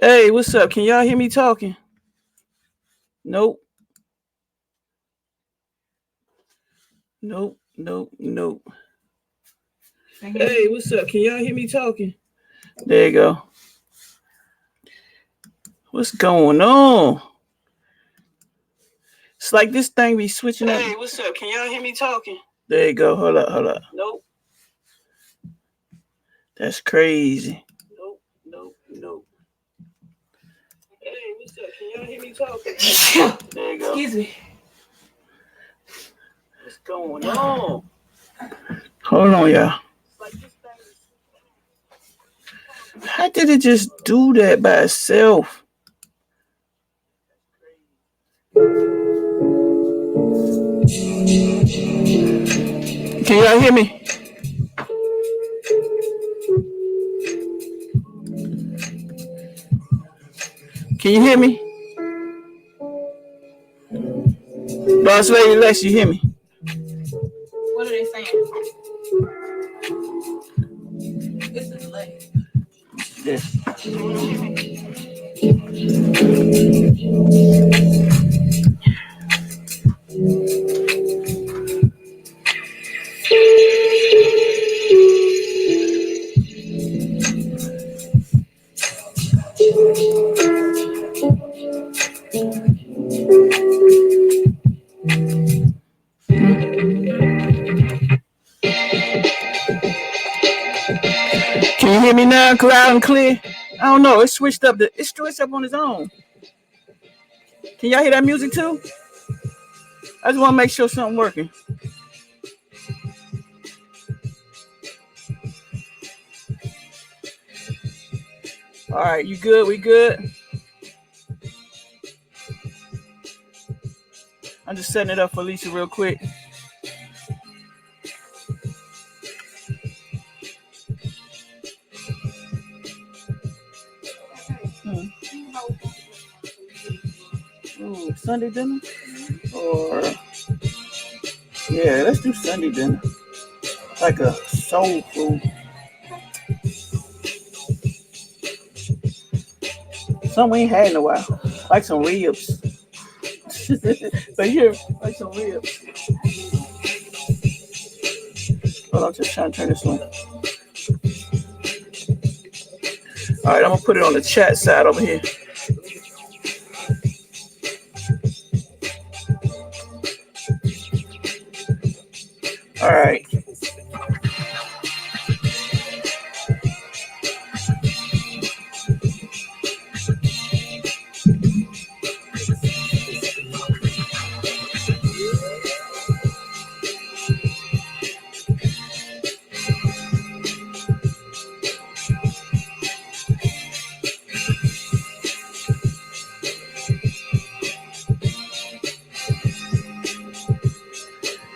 Hey, what's up? Can y'all hear me talking? Nope. Nope. Nope. Nope. Hey, what's up? Can y'all hear me talking? There you go. What's going on? It's like this thing be switching up. Hey, what's up? Can y'all hear me talking? There you go. Hold up. Nope. That's crazy. Nope. Hey, what's up? Can y'all hear me talking? There you go. Excuse me. What's going on? Hold on, y'all. How did it just do that by itself? Can y'all hear me? Can you hear me? Boss Lady Lex, you hear me? What are they saying? It's a delay. Yes. Can you hear me now, loud and clear? I don't know. It switched up. It switched up on its own. Can y'all hear that music too? I just want to make sure something working. All right, you good? We good? I'm just setting it up for Lisa real quick. Ooh, Sunday dinner? Or, yeah, let's do Sunday dinner. Like a soul food. Something we ain't had in a while. Like some ribs. But yeah, like some ribs. Hold on, I'm just trying to turn this on. All right, I'm going to put it on the chat side over here. All right.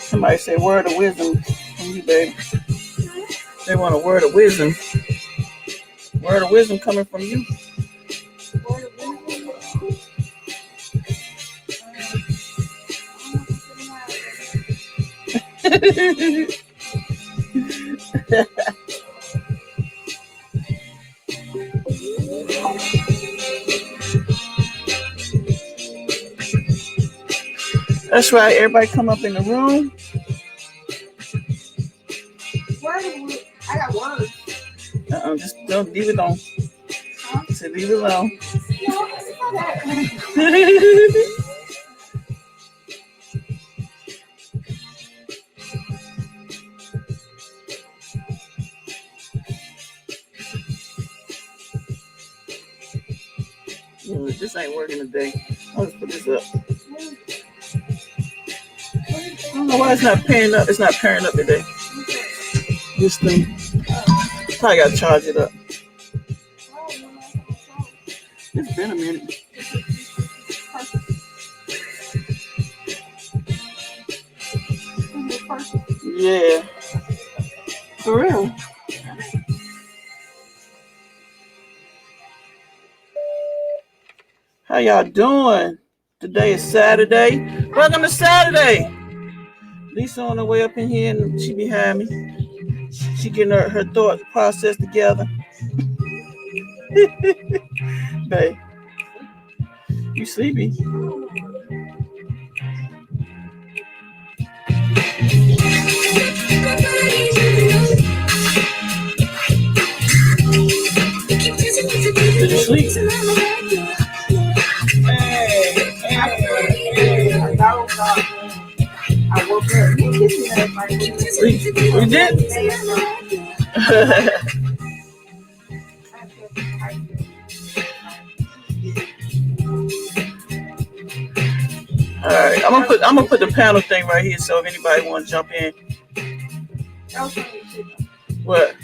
Somebody say word of wisdom from you, baby. They want a word of wisdom. Word of wisdom coming from you. That's right. Everybody come up in the room. I got words. Just don't leave it alone. Just leave it alone. This ain't working today. I'll just put this up. I don't know why it's not pairing up. It's not pairing up today. This thing. Probably gotta charge it up. It's been a minute. Yeah. For real. How y'all doing? Today is Saturday. Welcome to Saturday. Lisa on the way up in here and she behind me. She getting her thought process together. babe? You sleepy? Did you sleep? I woke up. You kissed me last night. We did? All right, I'm gonna put the panel thing right here, so if anybody want to jump in. What?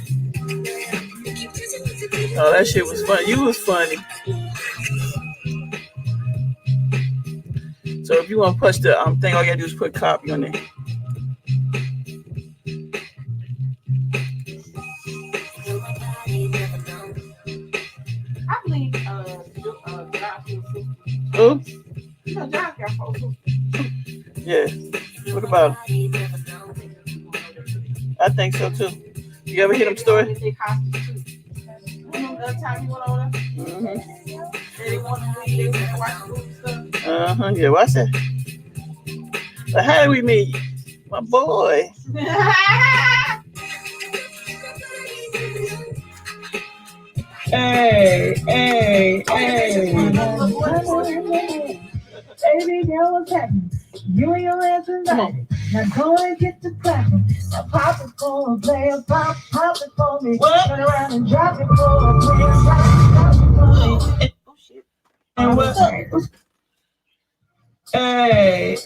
Oh, that shit was funny. You was funny. So if you want to push the thing, all you gotta do is put copy on it. I believe Who? you know, John got folks. Yeah. What about him? I think so too. You ever hear them story? The other time he went over there, they wanted to leave, they went to watch the movie stuff. Yeah, watch that. But how did we meet? My boy. Hey. Baby girl, what's happening? You and your ass invited. Now go and get the clapping. Now pop it for a player, pop it for me. What? Turn around and drop it for a player, drop it for me. Oh shit. And what? Hey.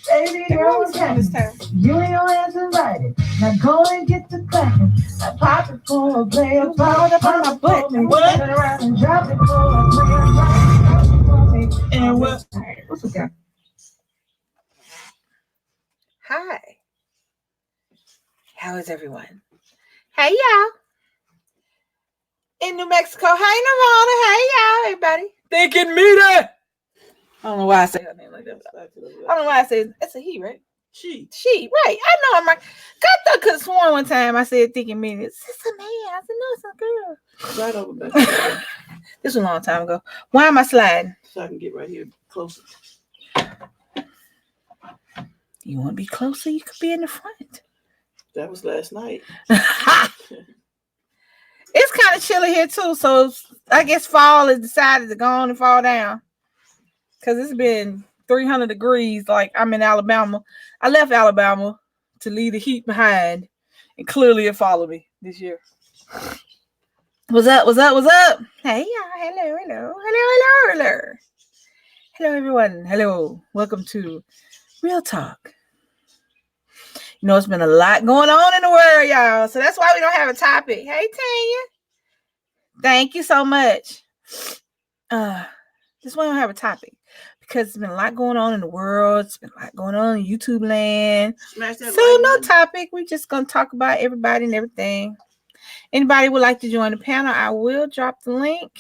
Baby girl, what's happening? You and your ass invited. Now go and get the clapping. Now pop it for a player, pop it for me. What? Turn around and drop it for a player, drop it for me. And what? All right, what's up, guys? Hi. How is everyone? Hey, y'all. In New Mexico. Hey, Nirvana. Hey, y'all, everybody. They can meet her. I don't know why I say her name like that. I don't know why I say it's a he, right? She. She, right. I know I'm right. I could have sworn one time I said thinking minutes. It's a man. I said, no, it's a girl. Right over back. This was a long time ago. Why am I sliding? So I can get right here closer. You want to be closer? You could be in the front. That was last night. It's kind of chilly here too, so I guess fall has decided to go on and fall down because it's been 300 degrees. Like I'm in Alabama. I left Alabama to leave the heat behind, and clearly it followed me this year. What's up? Hey y'all! Hello everyone! Hello! Welcome to Real Talk. You know, it's been a lot going on in the world, y'all. So that's why we don't have a topic. Hey, Tanya. Thank you so much. Just why we don't have a topic. Because there's been a lot going on in the world. It's been a lot going on in YouTube land. So no topic. We're just going to talk about everybody and everything. Anybody would like to join the panel, I will drop the link.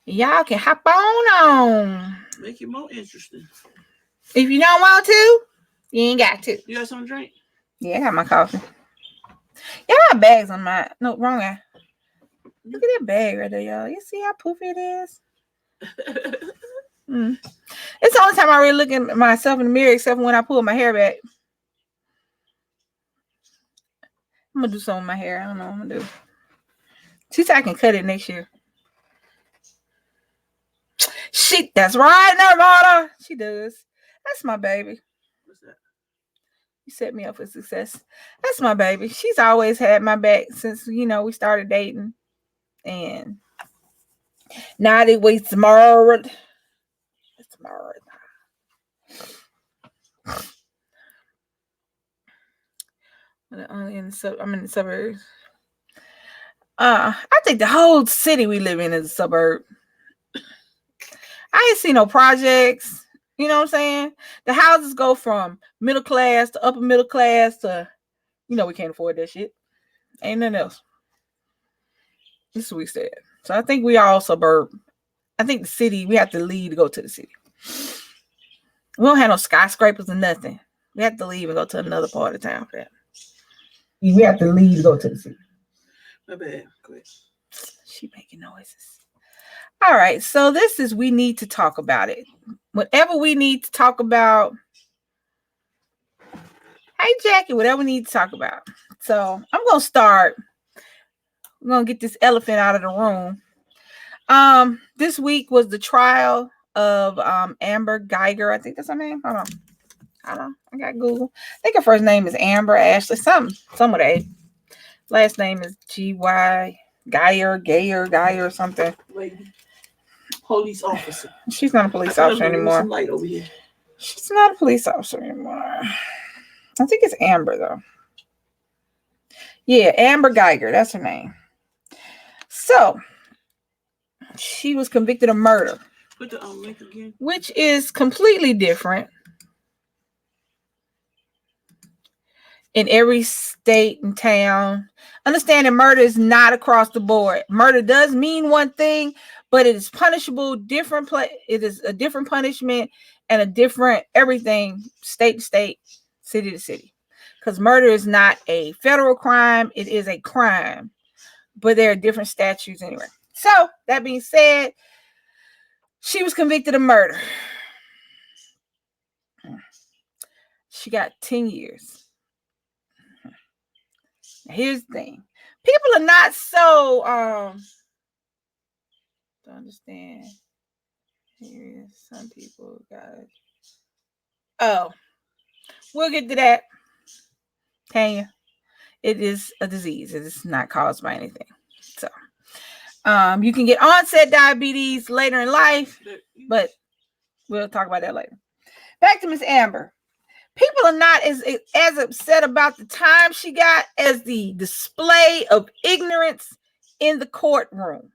Y'all can hop on. Make it more interesting. If you don't want to, you ain't got to. You got something to drink? Yeah, I got my coffee. Y'all got bags on my... No, wrong guy. Look at that bag right there, y'all. You see how poofy it is? It's the only time I really look at myself in the mirror except when I pull my hair back. I'm going to do something with my hair. I don't know what I'm going to do. She said I can cut it next year. Shit, that's right, Nirvana. She does. That's my baby. What's that? You set me up for success. That's my baby. She's always had my back since, we started dating. And now that we married. It's married. I'm in the suburbs. I think the whole city we live in is a suburb. I ain't see no projects. You know what I'm saying? The houses go from middle class to upper middle class to, we can't afford that shit. Ain't nothing else. This is what we said. So I think we all suburb. I think the city, we have to leave to go to the city. We don't have no skyscrapers or nothing. We have to leave and go to another part of town for that. We have to leave to go to the city. My bad. Go ahead. She making noises. All right. So this is we need to talk about it. Whatever we need to talk about. Hey, Jackie, whatever we need to talk about. So I'm going to start. We're going to get this elephant out of the room. This week was the trial of Amber Guyger. I think that's her name. Hold on. I got Google. I think her first name is Amber Ashley. Some of that. Last name is G.Y. Guyger or something. Lady. Police officer. She's not a police officer anymore. Some light over here. She's not a police officer anymore. I think it's Amber, though. Yeah, Amber Guyger. That's her name. So, she was convicted of murder. Put the link again. Which is completely different in every state and town. Understand that murder is not across the board. Murder does mean one thing, but it is punishable different. It is a different punishment and a different everything, state to state, city to city. Because murder is not a federal crime. It is a crime. But there are different statutes anyway. So, that being said, she was convicted of murder. She got 10 years. Here's the thing. People are not so to understand. Here is some people got it. Oh, we'll get to that. Tanya, it is a disease. It is not caused by anything. So, you can get onset diabetes later in life, but we'll talk about that later. Back to Miss Amber. People are not as upset about the time she got as the display of ignorance in the courtroom.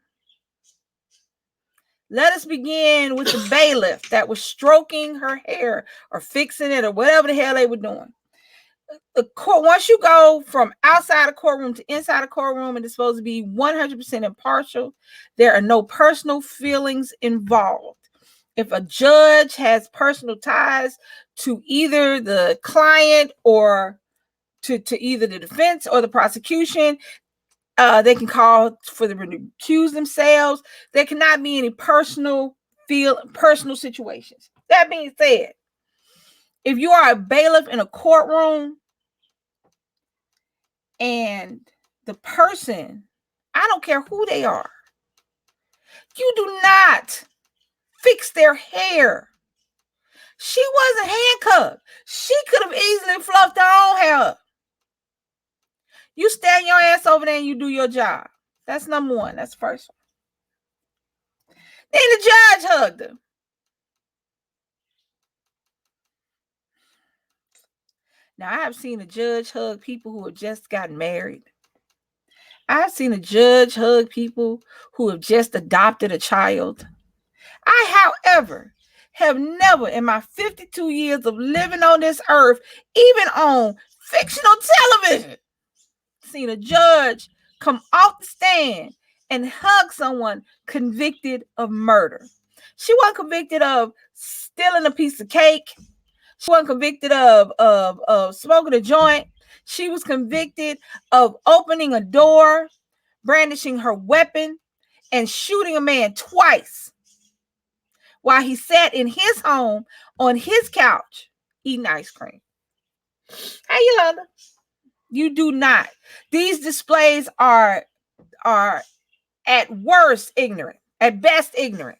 Let us begin with the bailiff that was stroking her hair or fixing it or whatever the hell they were doing. Once you go from outside the courtroom to inside the courtroom, and it's supposed to be 100% impartial, there are no personal feelings involved. If a judge has personal ties to either the client or to either the defense or the prosecution, they can call for them to recuse themselves. There cannot be any personal situations. That being said, if you are a bailiff in a courtroom and the person, I don't care who they are, you do not fix their hair. She wasn't handcuffed. She could have easily fluffed her own hair up. You stand your ass over there and you do your job. That's number one. That's the first one. Then the judge hugged her. Now, I have seen a judge hug people who have just gotten married. I've seen a judge hug people who have just adopted a child. I, however, have never in my 52 years of living on this earth, even on fictional television, seen a judge come off the stand and hug someone convicted of murder. She wasn't convicted of stealing a piece of cake. She wasn't convicted of smoking a joint. She was convicted of opening a door, brandishing her weapon, and shooting a man twice while he sat in his home on his couch eating ice cream. Hey, Yolanda, you do not. These displays are at worst ignorant, at best ignorant.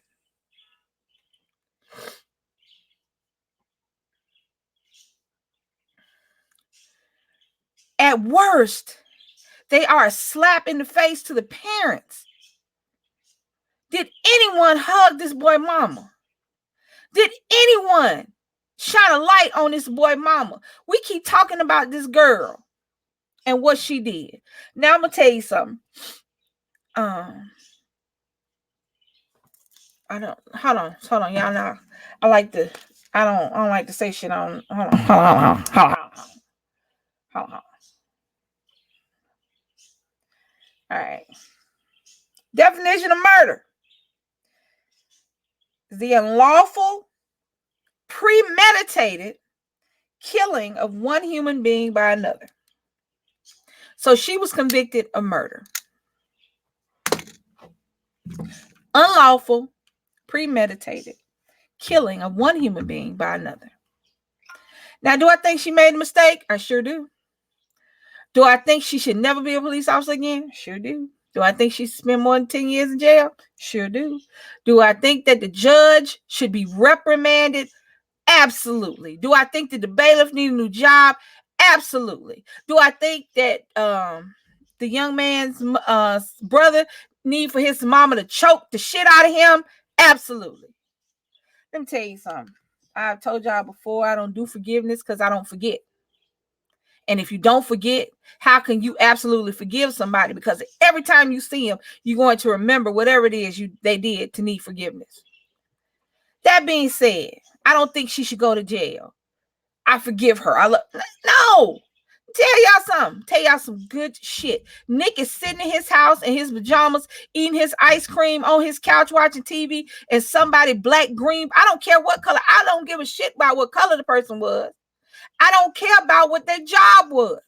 At worst, they are a slap in the face to the parents. Did anyone hug this boy mama? Did anyone shine a light on this boy mama? We keep talking about this girl and what she did. Now I'm gonna tell you something. I don't hold on, y'all know. I don't like to say shit on hold on. All right. Definition of murder is the unlawful, premeditated killing of one human being by another. So she was convicted of murder. Unlawful, premeditated killing of one human being by another. Now, do I think she made a mistake? I sure do. Do I think she should never be a police officer again? Sure do. Do I think she should spend more than 10 years in jail? Sure do. Do I think that the judge should be reprimanded? Absolutely. Do I think that the bailiff need a new job? Absolutely. Do I think that the young man's brother need for his mama to choke the shit out of him? Absolutely. Let me tell you something. I've told y'all before, I don't do forgiveness because I don't forget. And if you don't forget, how can you absolutely forgive somebody? Because every time you see them, you're going to remember whatever it is they did to need forgiveness. That being said, I don't think she should go to jail. I forgive her. No. Tell y'all some good shit. Nick is sitting in his house in his pajamas, eating his ice cream on his couch, watching TV, and somebody black, green. I don't care what color. I don't give a shit about what color the person was. I don't care about what their job was.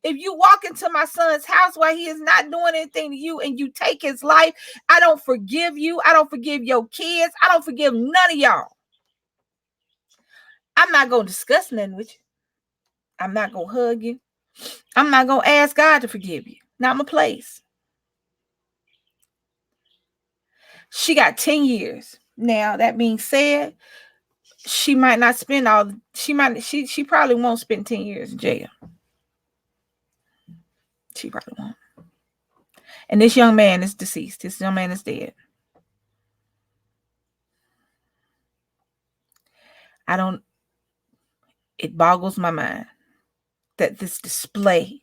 If you walk into my son's house while he is not doing anything to you and you take his life, I don't forgive you. I don't forgive your kids. I don't forgive none of y'all. I'm not going to discuss nothing with you. I'm not going to hug you. I'm not going to ask God to forgive you. Not my place. She got 10 years. Now, that being said, she might not spend she probably won't spend 10 years in jail. She probably won't. And this young man is deceased. This young man is dead. It boggles my mind that this display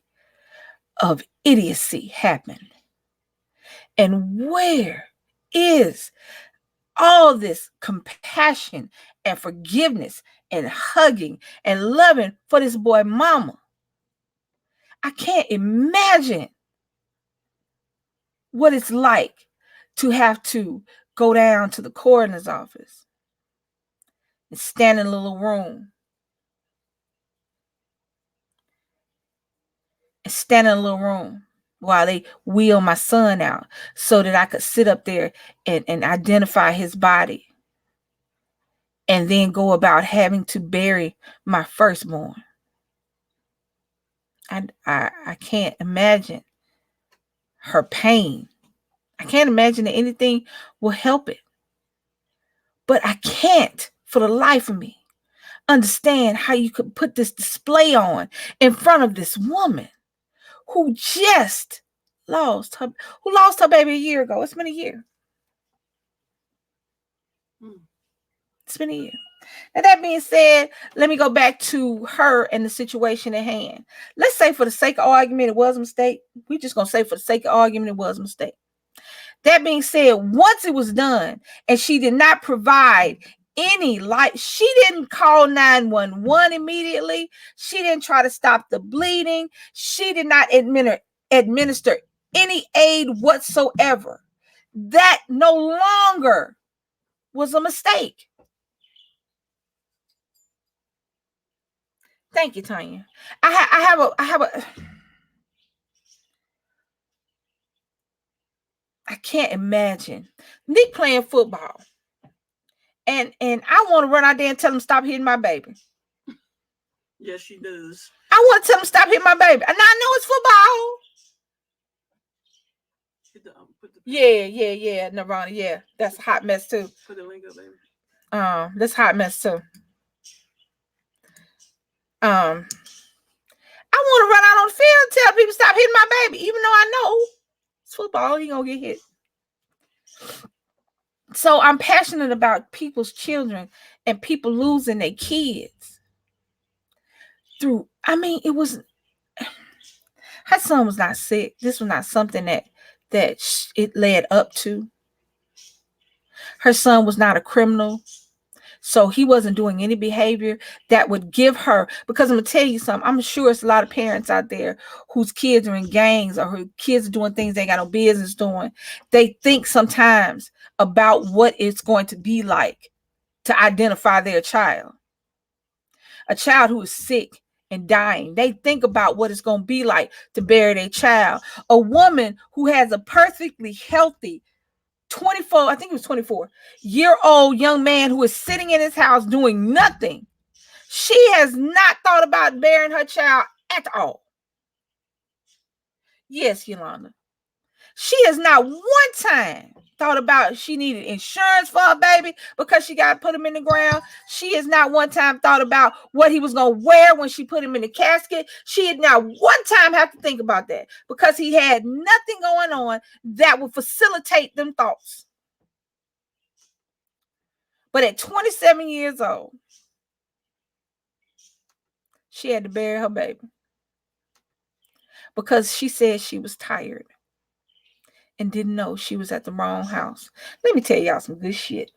of idiocy happened. And where is all this compassion and forgiveness and hugging and loving for this boy mama? I can't imagine what it's like to have to go down to the coroner's office and stand in a little room. While they wheel my son out so that I could sit up there and identify his body and then go about having to bury my firstborn. I can't imagine her pain. I can't imagine that anything will help it. But I can't, for the life of me, understand how you could put this display on in front of this woman who just lost her baby a year ago. It's been a year. It's been a year. And that being said, let me go back to her and the situation at hand. Let's say for the sake of argument, it was a mistake. We're just going to say for the sake of argument, it was a mistake. That being said, once it was done and she did not provide any light, she didn't call 911 immediately. She didn't try to stop the bleeding. She did not administer any aid whatsoever. That no longer was a mistake. Thank you, Tanya. I can't imagine Nick playing football. And I want to run out there and tell him stop hitting my baby. Yes, she does. I want to tell him stop hitting my baby. And I know it's football. Yeah, Nirvana. Yeah, that's a hot mess too. Put the link up, baby. That's a hot mess too. I want to run out on the field and tell people stop hitting my baby, even though I know it's football, he gonna get hit. So I'm passionate about people's children and people losing their kids it was, her son was not sick. This was not something that it led up to. Her son was not a criminal. So he wasn't doing any behavior that would give her, because I'm going to tell you something. I'm sure it's a lot of parents out there whose kids are in gangs or whose kids are doing things they got no business doing. They think sometimes about what it's going to be like to identify their child. A child who is sick and dying. They think about what it's going to be like to bury their child. A woman who has a perfectly healthy 24, I think it was 24-year-old young man who is sitting in his house doing nothing. She has not thought about burying her child at all. Yes, Yolanda. She has not one time thought about she needed insurance for her baby because she got to put him in the ground. She has not one time thought about what he was going to wear when she put him in the casket. She had not one time have to think about that because he had nothing going on that would facilitate them thoughts. But at 27 years old, she had to bury her baby because she said she was tired and didn't know she was at the wrong house. Let me tell y'all some good shit.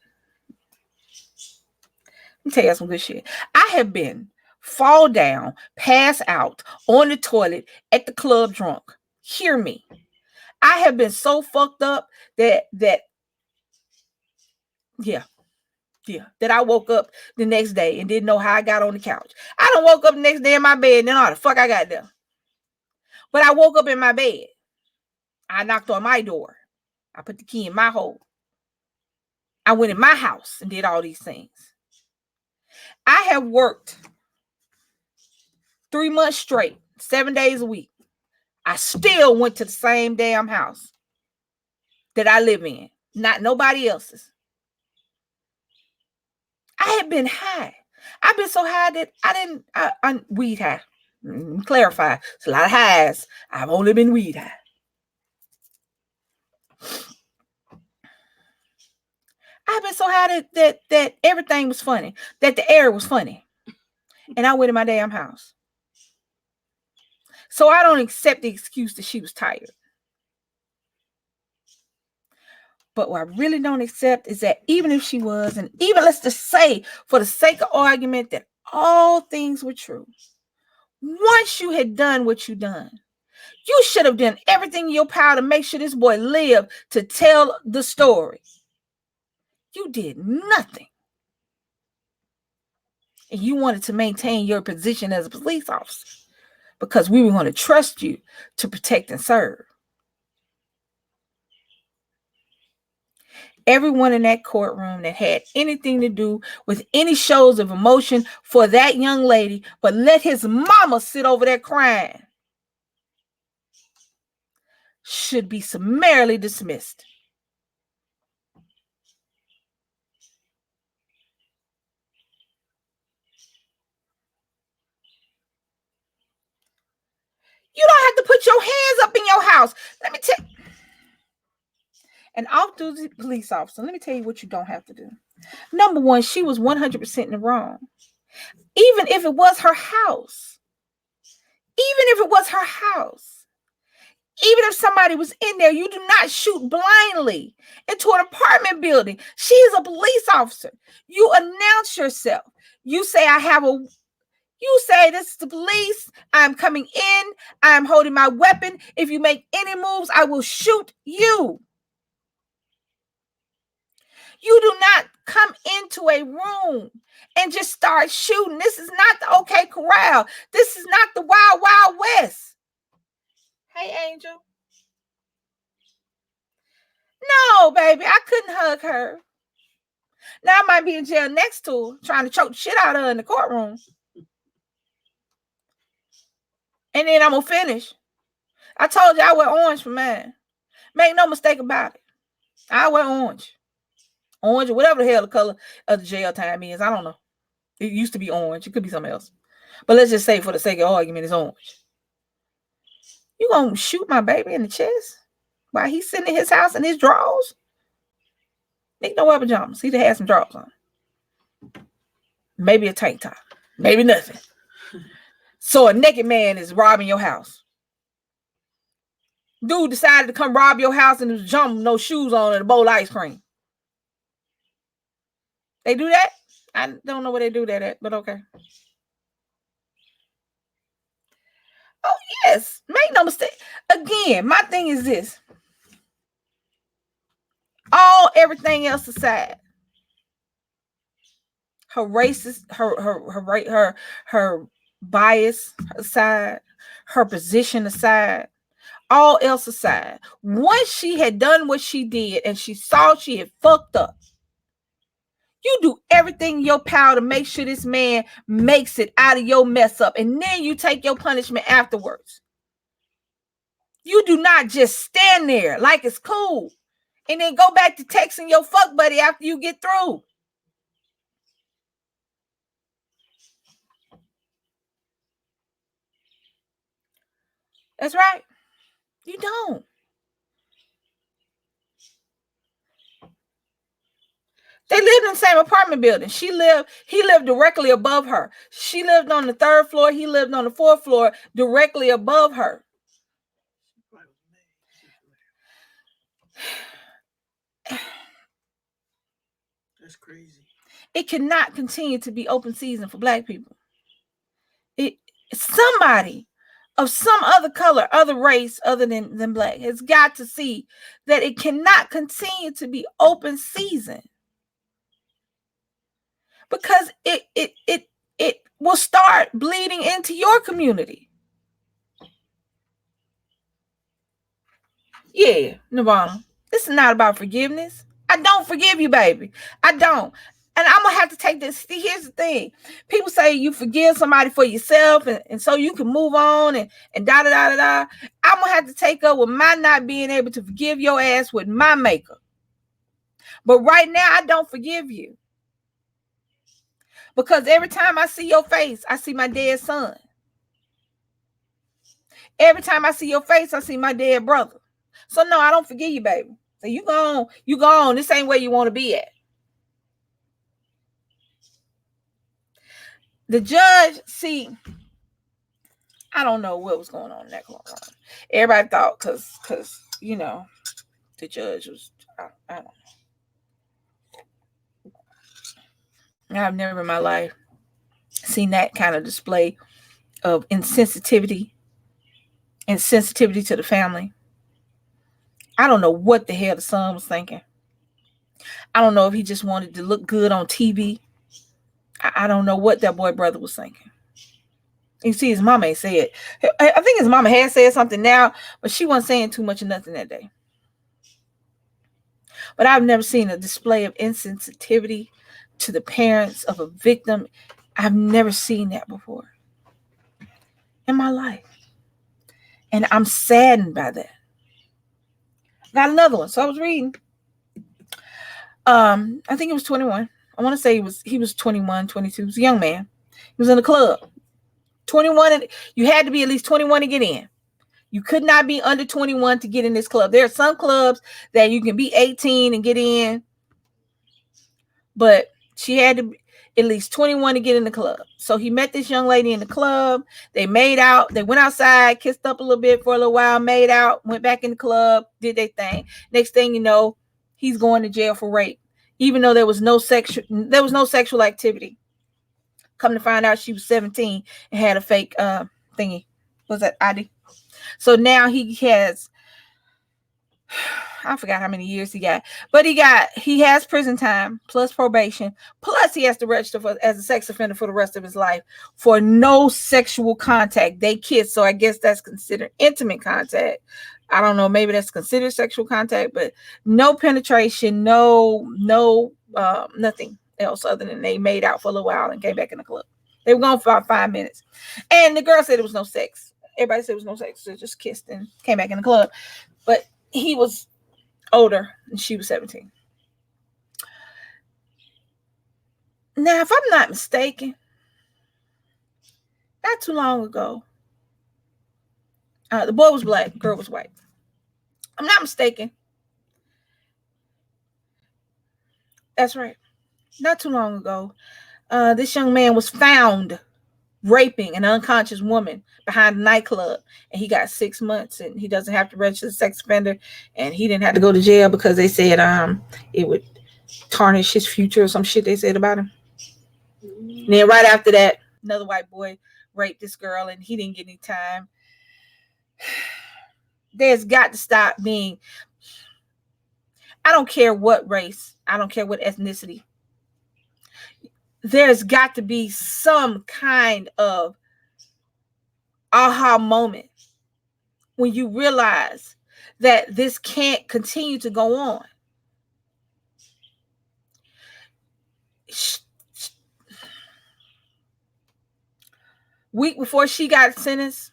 I have been fall down, pass out on the toilet at the club drunk. Hear me. I have been so fucked up that I woke up the next day and didn't know how I got on the couch. I done woke up the next day in my bed and then how the fuck I got there. But I woke up in my bed. I knocked on my door. I put the key in my hole. I went in my house and did all these things. I have worked 3 months straight, 7 days a week. I still went to the same damn house that I live in, not nobody else's. I had been high. I've been so high that I'm weed high. Clarify. It's a lot of highs. I've only been weed high. I've been so high that everything was funny, that the air was funny. And I went in my damn house. So I don't accept the excuse that she was tired. But what I really don't accept is that even if she was, and even let's just say for the sake of argument that all things were true, once you had done what you done, you should have done everything in your power to make sure this boy lived to tell the story. You did nothing. And you wanted to maintain your position as a police officer because we were going to trust you to protect and serve. Everyone in that courtroom that had anything to do with any shows of emotion for that young lady, but let his mama sit over there crying, should be summarily dismissed. You don't have to put your hands up in your house. Let me tell you. An off-duty police officer, let me tell you what you don't have to do. Number one, she was 100% in the wrong. Even if it was her house. Even if somebody was in there, you do not shoot blindly into an apartment building. She is a police officer. You announce yourself. You say, you say, this is the police. I'm coming in. I'm holding my weapon. If you make any moves, I will shoot you. You do not come into a room and just start shooting. This is not the OK Corral. This is not the Wild Wild West. Hey, Angel. No, baby, I couldn't hug her. Now I might be in jail next to her, trying to choke the shit out of her in the courtroom. And then I'm going to finish. I told you I wear orange for mine. Make no mistake about it. I wear orange. Orange or whatever the hell the color of the jail time is. I don't know. It used to be orange. It could be something else. But let's just say for the sake of argument, it's orange. You gonna shoot my baby in the chest while he's sitting in his house in his drawers? Nigga don't wear pajamas. He had some drawers on. Maybe a tank top. Maybe nothing. So a naked man is robbing your house. Dude decided to come rob your house and jump, no shoes on, and a bowl of ice cream. They do that? I don't know where they do that at, but okay. Oh, yes. Make no mistake. Again, my thing is this. Everything else aside, her racist, her bias aside, her position aside, all else aside, once she had done what she did and she saw she had fucked up, you do everything in your power to make sure this man makes it out of your mess up, and then you take your punishment afterwards. You do not just stand there like it's cool and then go back to texting your fuck buddy after you get through. That's right. You don't. They lived in the same apartment building. He lived directly above her. She lived on the 3rd floor. He lived on the 4th floor, directly above her. That's crazy. It cannot continue to be open season for Black people. Somebody of some other color, other race, other than Black, has got to see that it cannot continue to be open season, because it will start bleeding into your community. Yeah, Nirvana, this is not about forgiveness. I don't forgive you, baby. I don't. And I'm going to have to take this. Here's the thing. People say you forgive somebody for yourself and so you can move on and da-da-da-da-da. I'm going to have to take up with my not being able to forgive your ass with my maker. But right now, I don't forgive you. Because every time I see your face, I see my dead son. Every time I see your face, I see my dead brother. So no, I don't forgive you, baby. So you go on. This ain't where you want to be at. The judge, see, I don't know what was going on in that courtroom. Everybody thought because you know, the judge was, I don't know. I've never in my life seen that kind of display of insensitivity to the family. I don't know what the hell the son was thinking. I don't know if he just wanted to look good on TV. I don't know what that boy brother was thinking. You see, his mama ain't said. I think his mama had said something now, but she wasn't saying too much of nothing that day. But I've never seen a display of insensitivity to the parents of a victim. I've never seen that before in my life. And I'm saddened by that. Got another one. So I was reading. I think it was 21. I want to say he was 21, 22. He was a young man. He was in a club. 21. You had to be at least 21 to get in. You could not be under 21 to get in this club. There are some clubs that you can be 18 and get in, but she had to be at least 21 to get in the club. So he met this young lady in the club. They made out. They went outside, kissed up a little bit for a little while, made out, went back in the club, did their thing. Next thing you know, he's going to jail for rape, even though there was no sexual activity. Come to find out, she was 17 and had a fake thingy. Was that ID? So now he has, I forgot how many years he got, but he has prison time plus probation, plus he has to register as a sex offender for the rest of his life for no sexual contact. They kiss, so I guess that's considered intimate contact. I don't know, maybe that's considered sexual contact, but no penetration, no nothing else other than they made out for a little while and came back in the club. They were gone for about 5 minutes, and the girl said there was no sex. Everybody said it was no sex. So just kissed and came back in the club. But he was older and she was 17. Now, if I'm not mistaken, not too long ago, the boy was black, the girl was white. I'm not mistaken. That's right. Not too long ago, this young man was found raping an unconscious woman behind a nightclub, and he got 6 months, and he doesn't have to register as a sex offender, and he didn't have to go to jail because they said it would tarnish his future or some shit they said about him. And then right after that, another white boy raped this girl, and he didn't get any time. There's got to stop being, I don't care what race, I don't care what ethnicity. There's got to be some kind of aha moment when you realize that this can't continue to go on. Week before she got sentenced,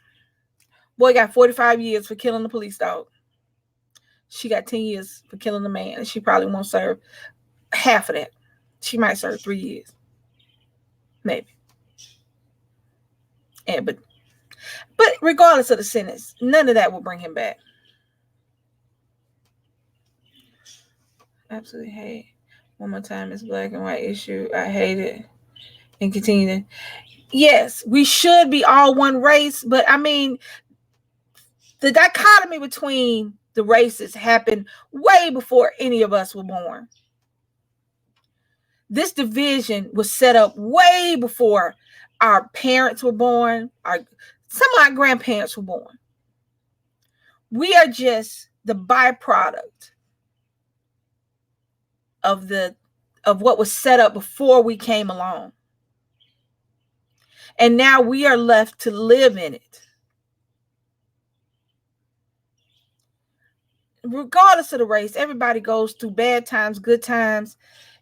boy got 45 years for killing the police dog. She got 10 years for killing the man, and she probably won't serve half of that. She might serve 3 years, maybe. And but regardless of the sentence, none of that will bring him back. Absolutely hate. One more time, it's black and white issue. I hate it. And continue to. Yes, we should be all one race, but I mean, the dichotomy between the races happened way before any of us were born. This division was set up way before our parents were born, some of our grandparents were born. We are just the byproduct of what was set up before we came along. And now we are left to live in it. Regardless of the race, everybody goes through bad times, good times.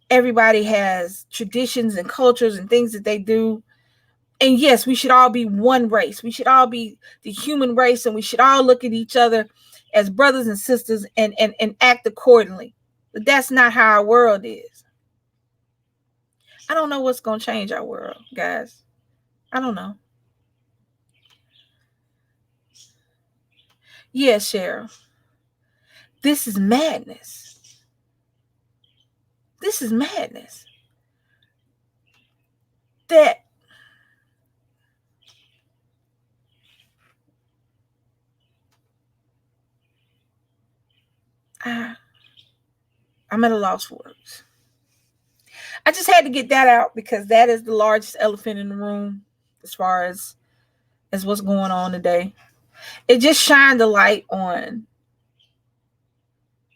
Everybody has traditions and cultures and things that they do. And yes, we should all be one race. We should all be the human race, and we should all look at each other as brothers and sisters and act accordingly. But that's not how our world is. I don't know what's going to change our world, guys. I don't know. Yes, Cheryl. This is madness. This is madness. That I'm at a loss for words. I just had to get that out because that is the largest elephant in the room as far as what's going on today. It just shined a light on.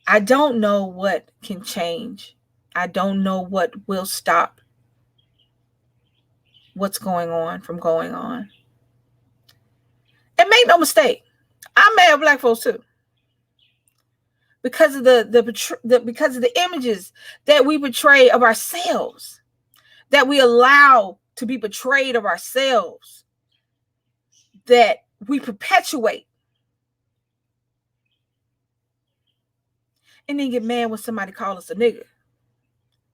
I don't know what can change. I don't know what will stop what's going on from going on. And make no mistake, I'm mad at black folks too. Because of because of the images that we portray of ourselves, that we allow to be portrayed of ourselves, that we perpetuate, and then get mad when somebody calls us a nigger,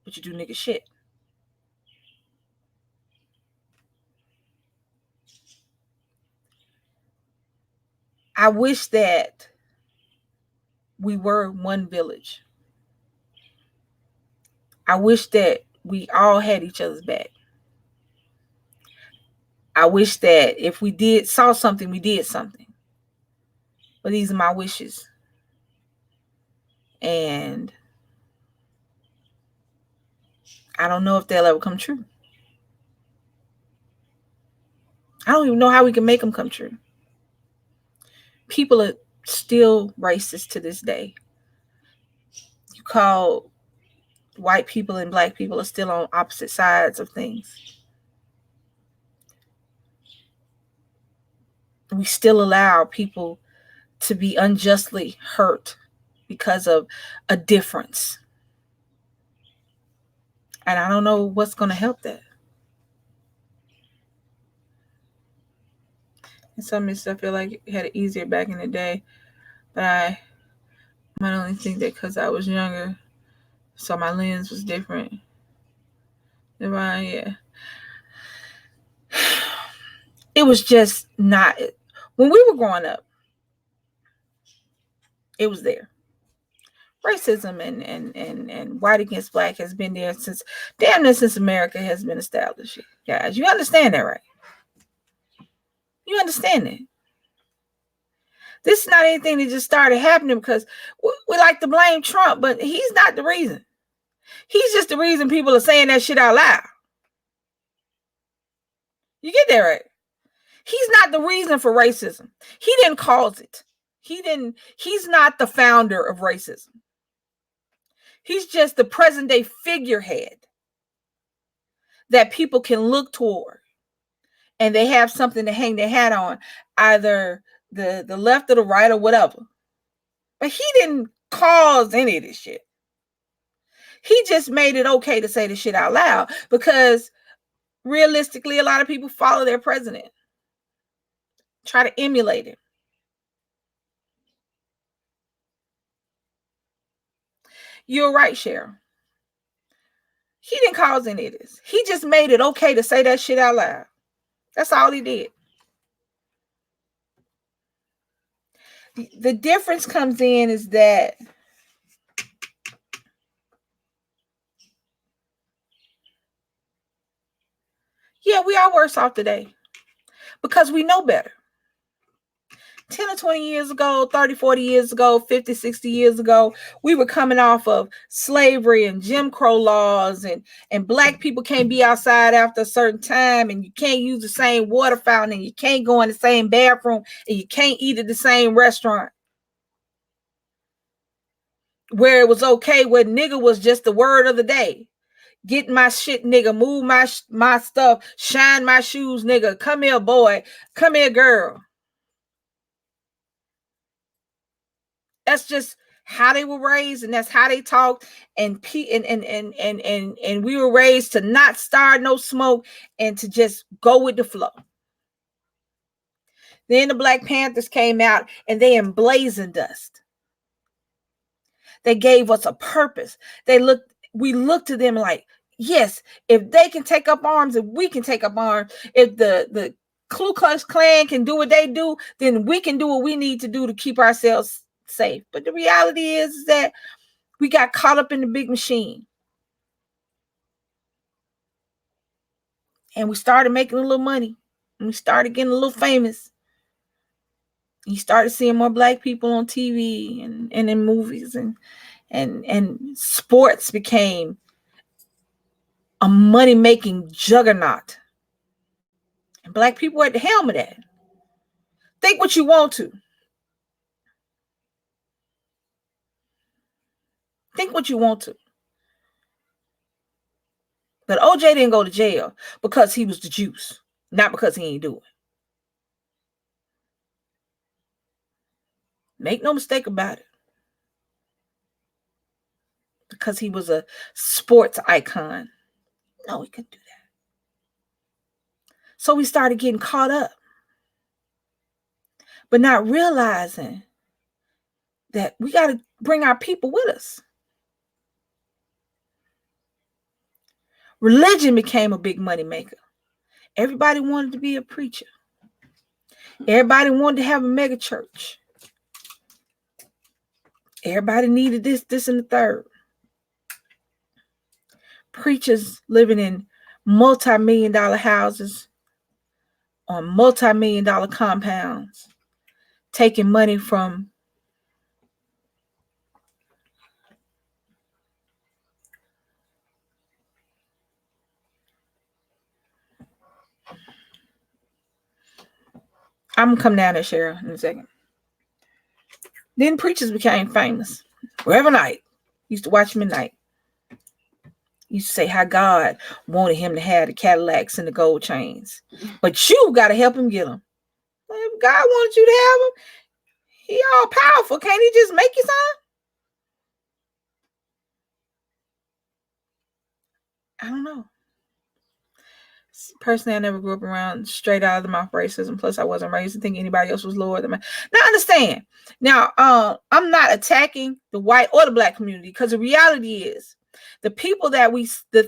but you do nigger shit. I wish that we were one village. I wish that we all had each other's back. I wish that if we saw something, we did something. But these are my wishes. And I don't know if they'll ever come true. I don't even know how we can make them come true. People are still racist to this day. You call white people and black people are still on opposite sides of things. We still allow people to be unjustly hurt because of a difference. And I don't know what's going to help that. And some of this I feel like it had it easier back in the day. But I might only think that because I was younger, so my lens was different. Yeah. It was just not. When we were growing up, it was there. Racism and white against black has been there since America has been established. Guys, you understand that, right? You understand that. This is not anything that just started happening because we like to blame Trump, but he's not the reason. He's just the reason people are saying that shit out loud. You get that, right? He's not the reason for racism. He didn't cause it. He's not the founder of racism. He's just the present day figurehead that people can look toward and they have something to hang their hat on, either the left or the right or whatever. But he didn't cause any of this shit. He just made it okay to say the shit out loud because realistically, a lot of people follow their president, try to emulate him. You're right, Cheryl. He didn't cause any of this. He just made it okay to say that shit out loud. That's all he did. The difference comes in is that yeah, we are worse off today because we know better. 10 or 20 years ago, 30, 40 years ago, 50, 60 years ago, we were coming off of slavery and Jim Crow laws, and black people can't be outside after a certain time, and you can't use the same water fountain, and you can't go in the same bathroom, and you can't eat at the same restaurant. Where it was okay, where nigga was just the word of the day. Get my shit, nigga. Move my stuff. Shine my shoes, nigga. Come here, boy. Come here, girl. That's just how they were raised, and that's how they talked. And we were raised to not start no smoke and to just go with the flow. Then the Black Panthers came out and they emblazoned us. They gave us a purpose. We looked to them like, yes, if they can take up arms, if we can take up arms, if the Ku Klux Klan can do what they do, then we can do what we need to do to keep ourselves safe. But the reality is that we got caught up in the big machine. And we started making a little money. And we started getting a little famous. You started seeing more black people on TV and in movies, and sports became a money-making juggernaut. And black people were at the helm of that. Think what you want to. Think what you want to. But OJ didn't go to jail because he was the juice, not because he ain't do it. Make no mistake about it. Because he was a sports icon. No, he couldn't do that. So we started getting caught up, but not realizing that we got to bring our people with us. Religion became a big money maker. Everybody wanted to be a preacher. Everybody wanted to have a mega church. Everybody needed this, and the third. Preachers living in multi-million-dollar houses on multi-million-dollar compounds, taking money from I'm gonna come down there, Cheryl, in a second. Then preachers became famous. Every night, used to watch him at night. Used to say how God wanted him to have the Cadillacs and the gold chains, but you got to help him get them. If God wanted you to have them, he all powerful. Can't he just make you some? I don't know. Personally, I never grew up around straight out of the mouth racism. Plus, I wasn't raised to think anybody else was lower than me. Now, understand. Now, I'm not attacking the white or the black community, because the reality is the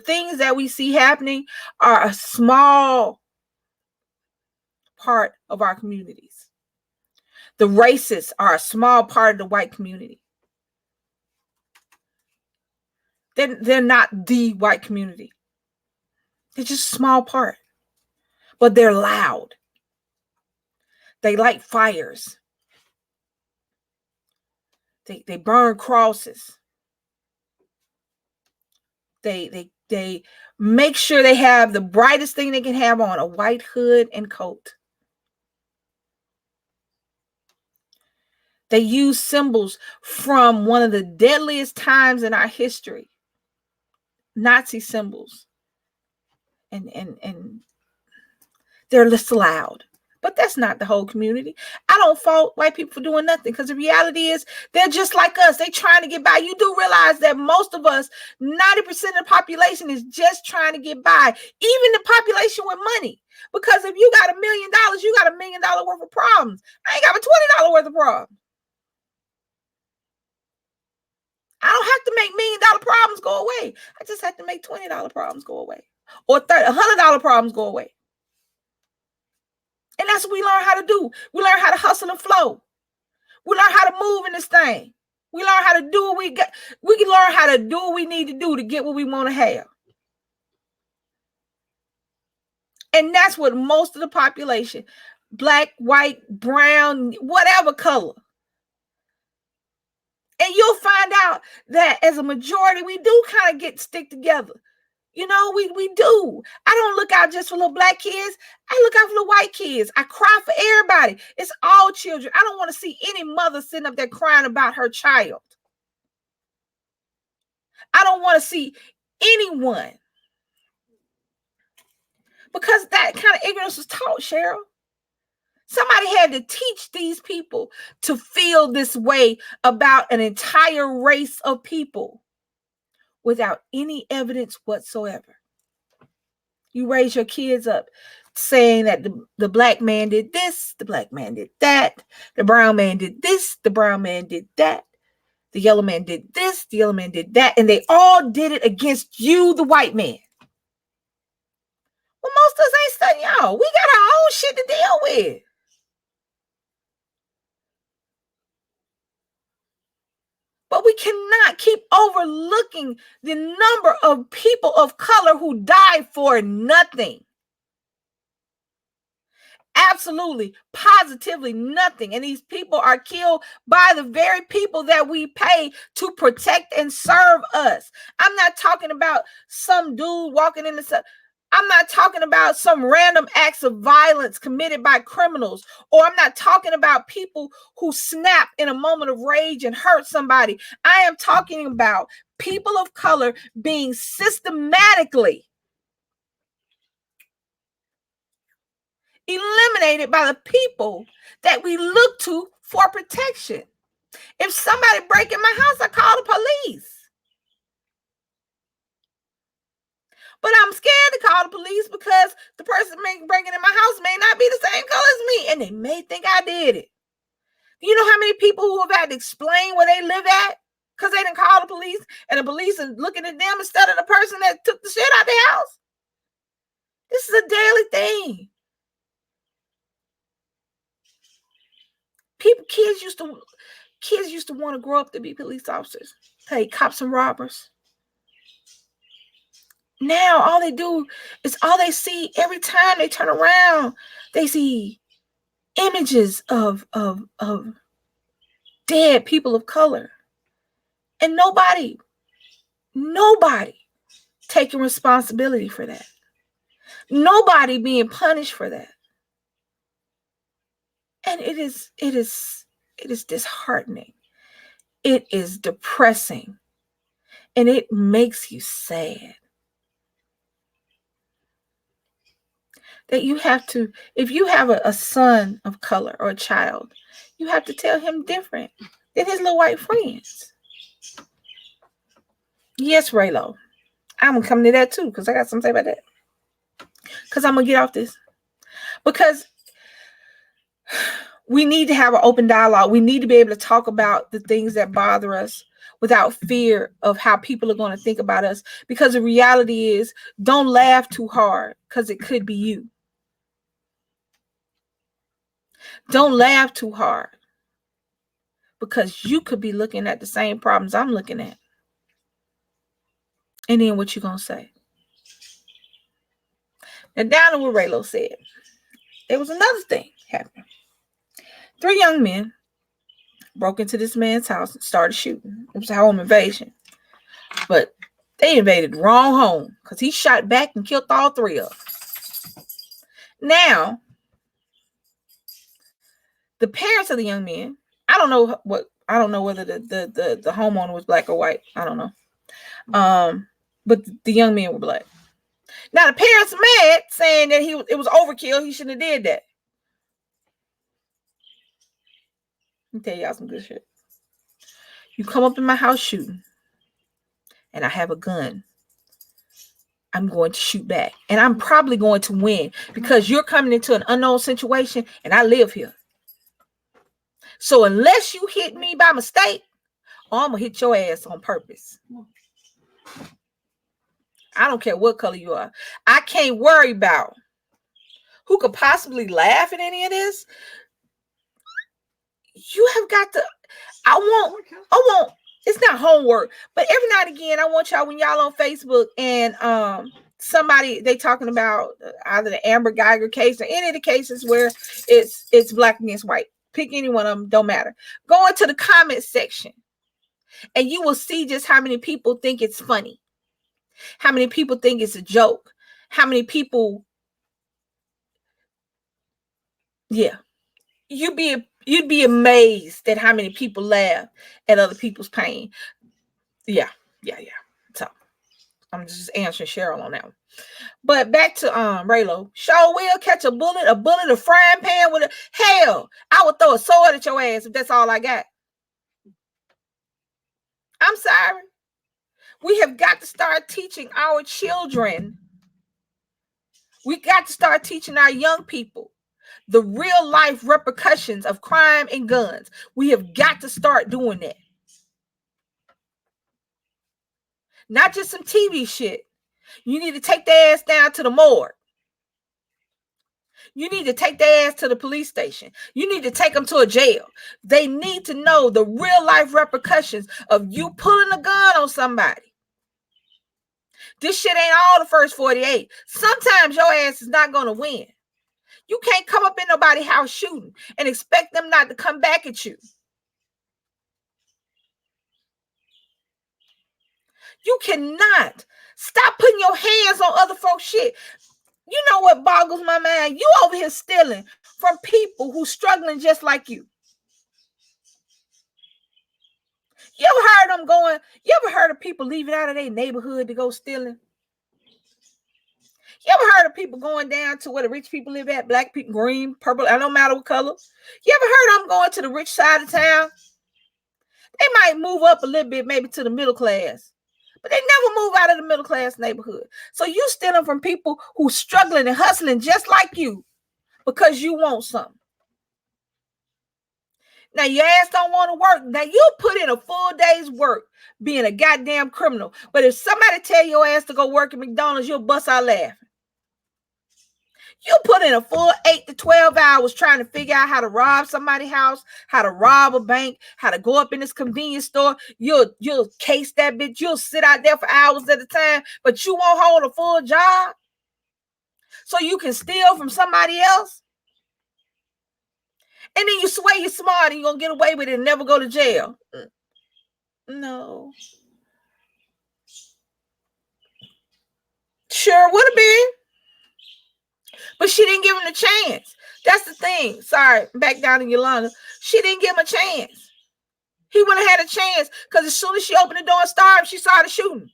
things that we see happening are a small part of our communities. The racists are a small part of the white community. They're not the white community. They're just a small part. But they're loud. They light fires. They burn crosses. They make sure they have the brightest thing they can have on, a white hood and coat. They use symbols from one of the deadliest times in our history. Nazi symbols. And they're less loud. But that's not the whole community. I don't fault white people for doing nothing, because the reality is they're just like us. They're trying to get by. You do realize that most of us, 90% of the population is just trying to get by, even the population with money. Because if you got $1 million, you got $1 million worth of problems. I ain't got a $20 worth of problems. I don't have to make $1 million problems go away. I just have to make $20 problems go away, or $100 problems go away. And that's what we learn how to do. We learn how to hustle and flow. We learn how to move in this thing. We learn how to do what we got. We can learn how to do what we need to do to get what we want to have. And that's what most of the population, black, white, brown, whatever color. And you'll find out that as a majority, we do kind of stick together. You know, we do. I don't look out just for little black kids. I look out for little white kids. I cry for everybody. It's all children. I don't want to see any mother sitting up there crying about her child. I don't want to see anyone. Because that kind of ignorance was taught, Cheryl. Somebody had to teach these people to feel this way about an entire race of people without any evidence whatsoever. You raise your kids up saying that the black man did this, the black man did that, the brown man did this, the brown man did that, the yellow man did this, the yellow man did that, and they all did it against you, the white man. Well, most of us ain't studying y'all. We got our own shit to deal with. But we cannot keep overlooking the number of people of color who died for nothing. Absolutely, positively nothing. And these people are killed by the very people that we pay to protect and serve us. I'm not talking about some dude walking in the sun. I'm not talking about some random acts of violence committed by criminals, or I'm not talking about people who snap in a moment of rage and hurt somebody. I am talking about people of color being systematically eliminated by the people that we look to for protection. If somebody break in my house, I call the police. But I'm scared to call the police because the person breaking in my house may not be the same color as me, and they may think I did it. You know how many people who have had to explain where they live at because they didn't call the police, and the police are looking at them instead of the person that took the shit out of their house? This is a daily thing. Kids used to want to grow up to be police officers, hey, cops and robbers. Now all they see every time they turn around, they see images of dead people of color. And nobody taking responsibility for that. Nobody being punished for that. And it is disheartening. It is depressing. And it makes you sad. That you have to, if you have a son of color or a child, you have to tell him different than his little white friends. Yes, Raylo. I'm going to come to that too, because I got something to say about that. Because I'm going to get off this. Because we need to have an open dialogue. We need to be able to talk about the things that bother us without fear of how people are going to think about us. Because the reality is, don't laugh too hard, because it could be you. Don't laugh too hard, because you could be looking at the same problems I'm looking at. And then what you going to say? Now, down to what Raylo said, there was another thing happening. 3 young men broke into this man's house and started shooting. It was a home invasion. But they invaded the wrong home, because he shot back and killed all 3 of them. Now, the parents of the young men, I don't know whether the homeowner was black or white. I don't know. But the young men were black. Now the parents mad, saying that it was overkill. He shouldn't have did that. Let me tell y'all some good shit. You come up in my house shooting, and I have a gun. I'm going to shoot back, and I'm probably going to win because you're coming into an unknown situation, and I live here. So unless you hit me by mistake, I'm gonna hit your ass on purpose. I don't care what color you are. I can't worry about who could possibly laugh at any of this. You have got to. I want. It's not homework, but every now and again, I want y'all, when y'all on Facebook and somebody they talking about either the Amber Guyger case or any of the cases where it's black against white. Pick any one of them, don't matter. Go into the comment section, and you will see just how many people think it's funny, how many people think it's a joke, how many people. Yeah, you'd be amazed at how many people laugh at other people's pain. Yeah. So I'm just answering Cheryl on that one. But back to Raylo. Sure will catch a bullet, a frying pan with a hell. I would throw a sword at your ass if that's all I got. I'm sorry. We have got to start teaching our children. We got to start teaching our young people the real life repercussions of crime and guns. We have got to start doing that. Not just some TV shit. You need to take their ass down to the morgue. You need to take their ass to the police station. You need to take them to a jail. They need to know the real life repercussions of you pulling a gun on somebody. This shit ain't all the first 48. Sometimes your ass is not going to win. You can't come up in nobody's house shooting and expect them not to come back at you. You cannot. Stop putting your hands on other folks' shit. You know what boggles my mind? You over here stealing from people who struggling just like you. You ever heard of people leaving out of their neighborhood to go stealing? You ever heard of people going down to where the rich people live at? Black people, green, purple, I don't matter what color. You ever heard of them going to the rich side of town? They might move up a little bit, maybe to the middle class. But they never move out of the middle class neighborhood. So you stealing from people who struggling and hustling just like you because you want something. Now your ass don't want to work. Now you put in a full day's work being a goddamn criminal. But if somebody tell your ass to go work at McDonald's, you'll bust out laughing. You put in a full 8 to 12 hours trying to figure out how to rob somebody's house, how to rob a bank, how to go up in this convenience store. You'll case that bitch. You'll sit out there for hours at a time, but you won't hold a full job so you can steal from somebody else. And then you swear you're smart and you're going to get away with it and never go to jail. No. Sure would have been. But she didn't give him the chance. That's the thing. Sorry, back down to Yolanda. She didn't give him a chance. He wouldn't have had a chance because as soon as she opened the door and started, she started shooting.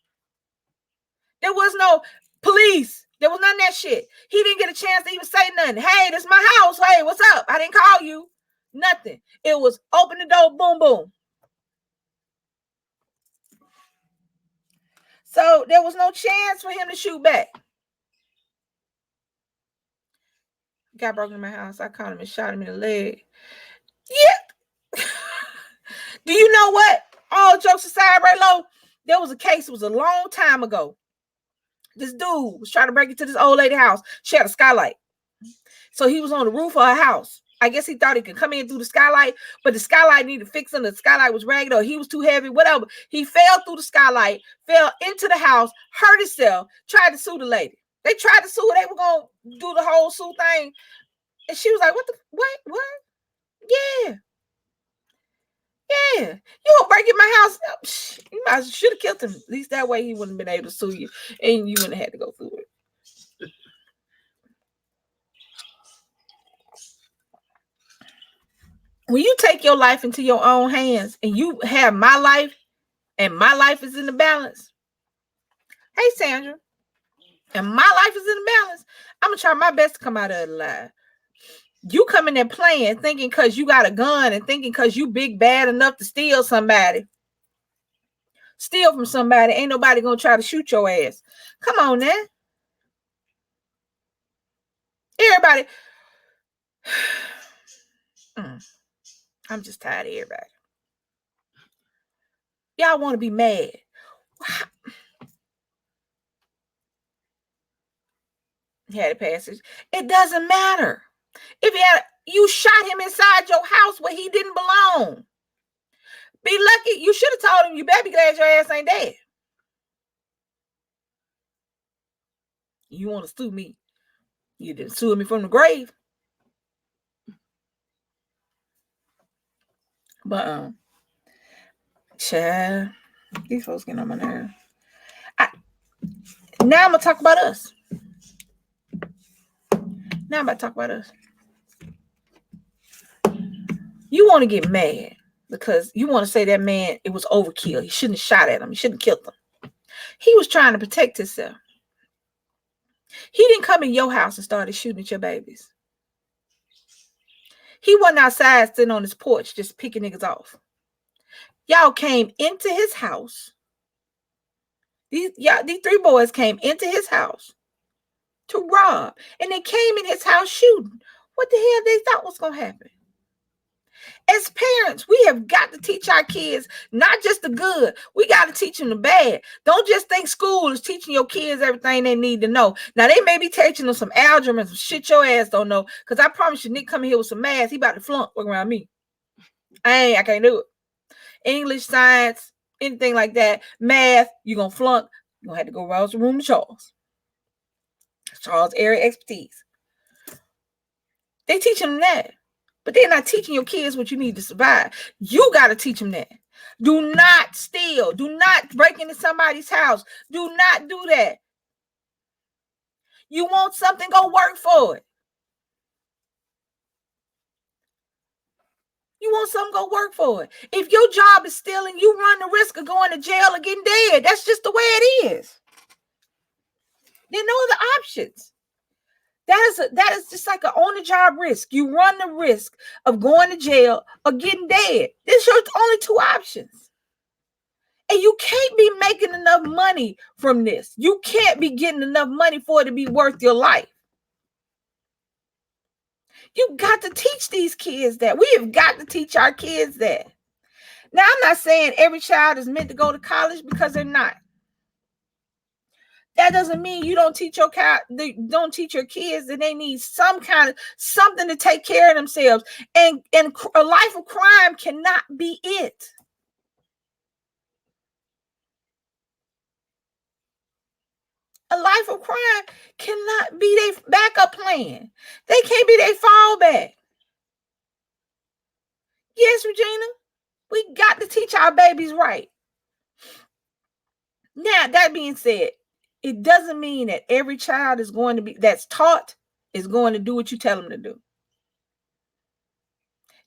There was no police. There was none of that shit. He didn't get a chance to even say nothing. Hey, this is my house. Hey, what's up? I didn't call you. Nothing. It was open the door, boom, boom. So there was no chance for him to shoot back. Guy broke into my house. I caught him and shot him in the leg. Yeah. Do you know what? All jokes aside, right low. There was a case. It was a long time ago. This dude was trying to break into this old lady house. She had a skylight. So he was on the roof of her house. I guess he thought he could come in through the skylight, but the skylight needed fixing. The skylight was ragged or he was too heavy, whatever. He fell through the skylight, fell into the house, hurt himself, tried to sue the lady. They tried to sue her. They were going to do the whole sue thing. And she was like, what? Yeah. You won't break in my house. You should have killed him. At least that way he wouldn't have been able to sue you. And you wouldn't have had to go through it. When you take your life into your own hands and you have my life and my life is in the balance. Hey, Sandra. and my life is in balance, I'm gonna try my best to come out of it alive. You come in there playing, thinking because you got a gun and thinking because you big bad enough to steal from somebody, ain't nobody gonna try to shoot your ass. Come on now. Everybody. I'm just tired of everybody. Y'all want to be mad. Had a passage. It doesn't matter. If you shot him inside your house where he didn't belong. Be lucky. You should have told him, you better be glad your ass ain't dead. You want to sue me? You didn't sue me from the grave. But child, these folks getting on my nerve. Now I'm gonna talk about us. You want to get mad because you want to say that man, it was overkill. He shouldn't have shot at him. He shouldn't have killed him. He was trying to protect himself. He didn't come in your house and started shooting at your babies. He wasn't outside sitting on his porch just picking niggas off. Y'all came into his house. These three boys came into his house to rob. And they came in his house shooting. What the hell they thought was going to happen? As parents, we have got to teach our kids not just the good. We got to teach them the bad. Don't just think school is teaching your kids everything they need to know. Now, they may be teaching them some algebra and some shit your ass don't know. Because I promise you, Nick coming here with some math, he about to flunk around me. I can't do it. English, science, anything like that. Math, you're going to flunk. You're going to have to go around the room to Charles. Charles' area expertise. They teaching them that. But they're not teaching your kids what you need to survive. You got to teach them that. Do not steal. Do not break into somebody's house. Do not do that. You want something, go work for it. You want something, go work for it. If your job is stealing, you run the risk of going to jail or getting dead. That's just the way it is. There are no other options. That is just like an on-the-job risk. You run the risk of going to jail or getting dead. There's only two options. And you can't be making enough money from this. You can't be getting enough money for it to be worth your life. You got to teach these kids that. We have got to teach our kids that. Now, I'm not saying every child is meant to go to college because they're not. That doesn't mean you don't teach your kids that they need something to take care of themselves. And a life of crime cannot be it. A life of crime cannot be their backup plan. They can't be their fallback. Yes, Regina, we got to teach our babies right. Now, that being said, it doesn't mean that every child that's taught is going to do what you tell them to do.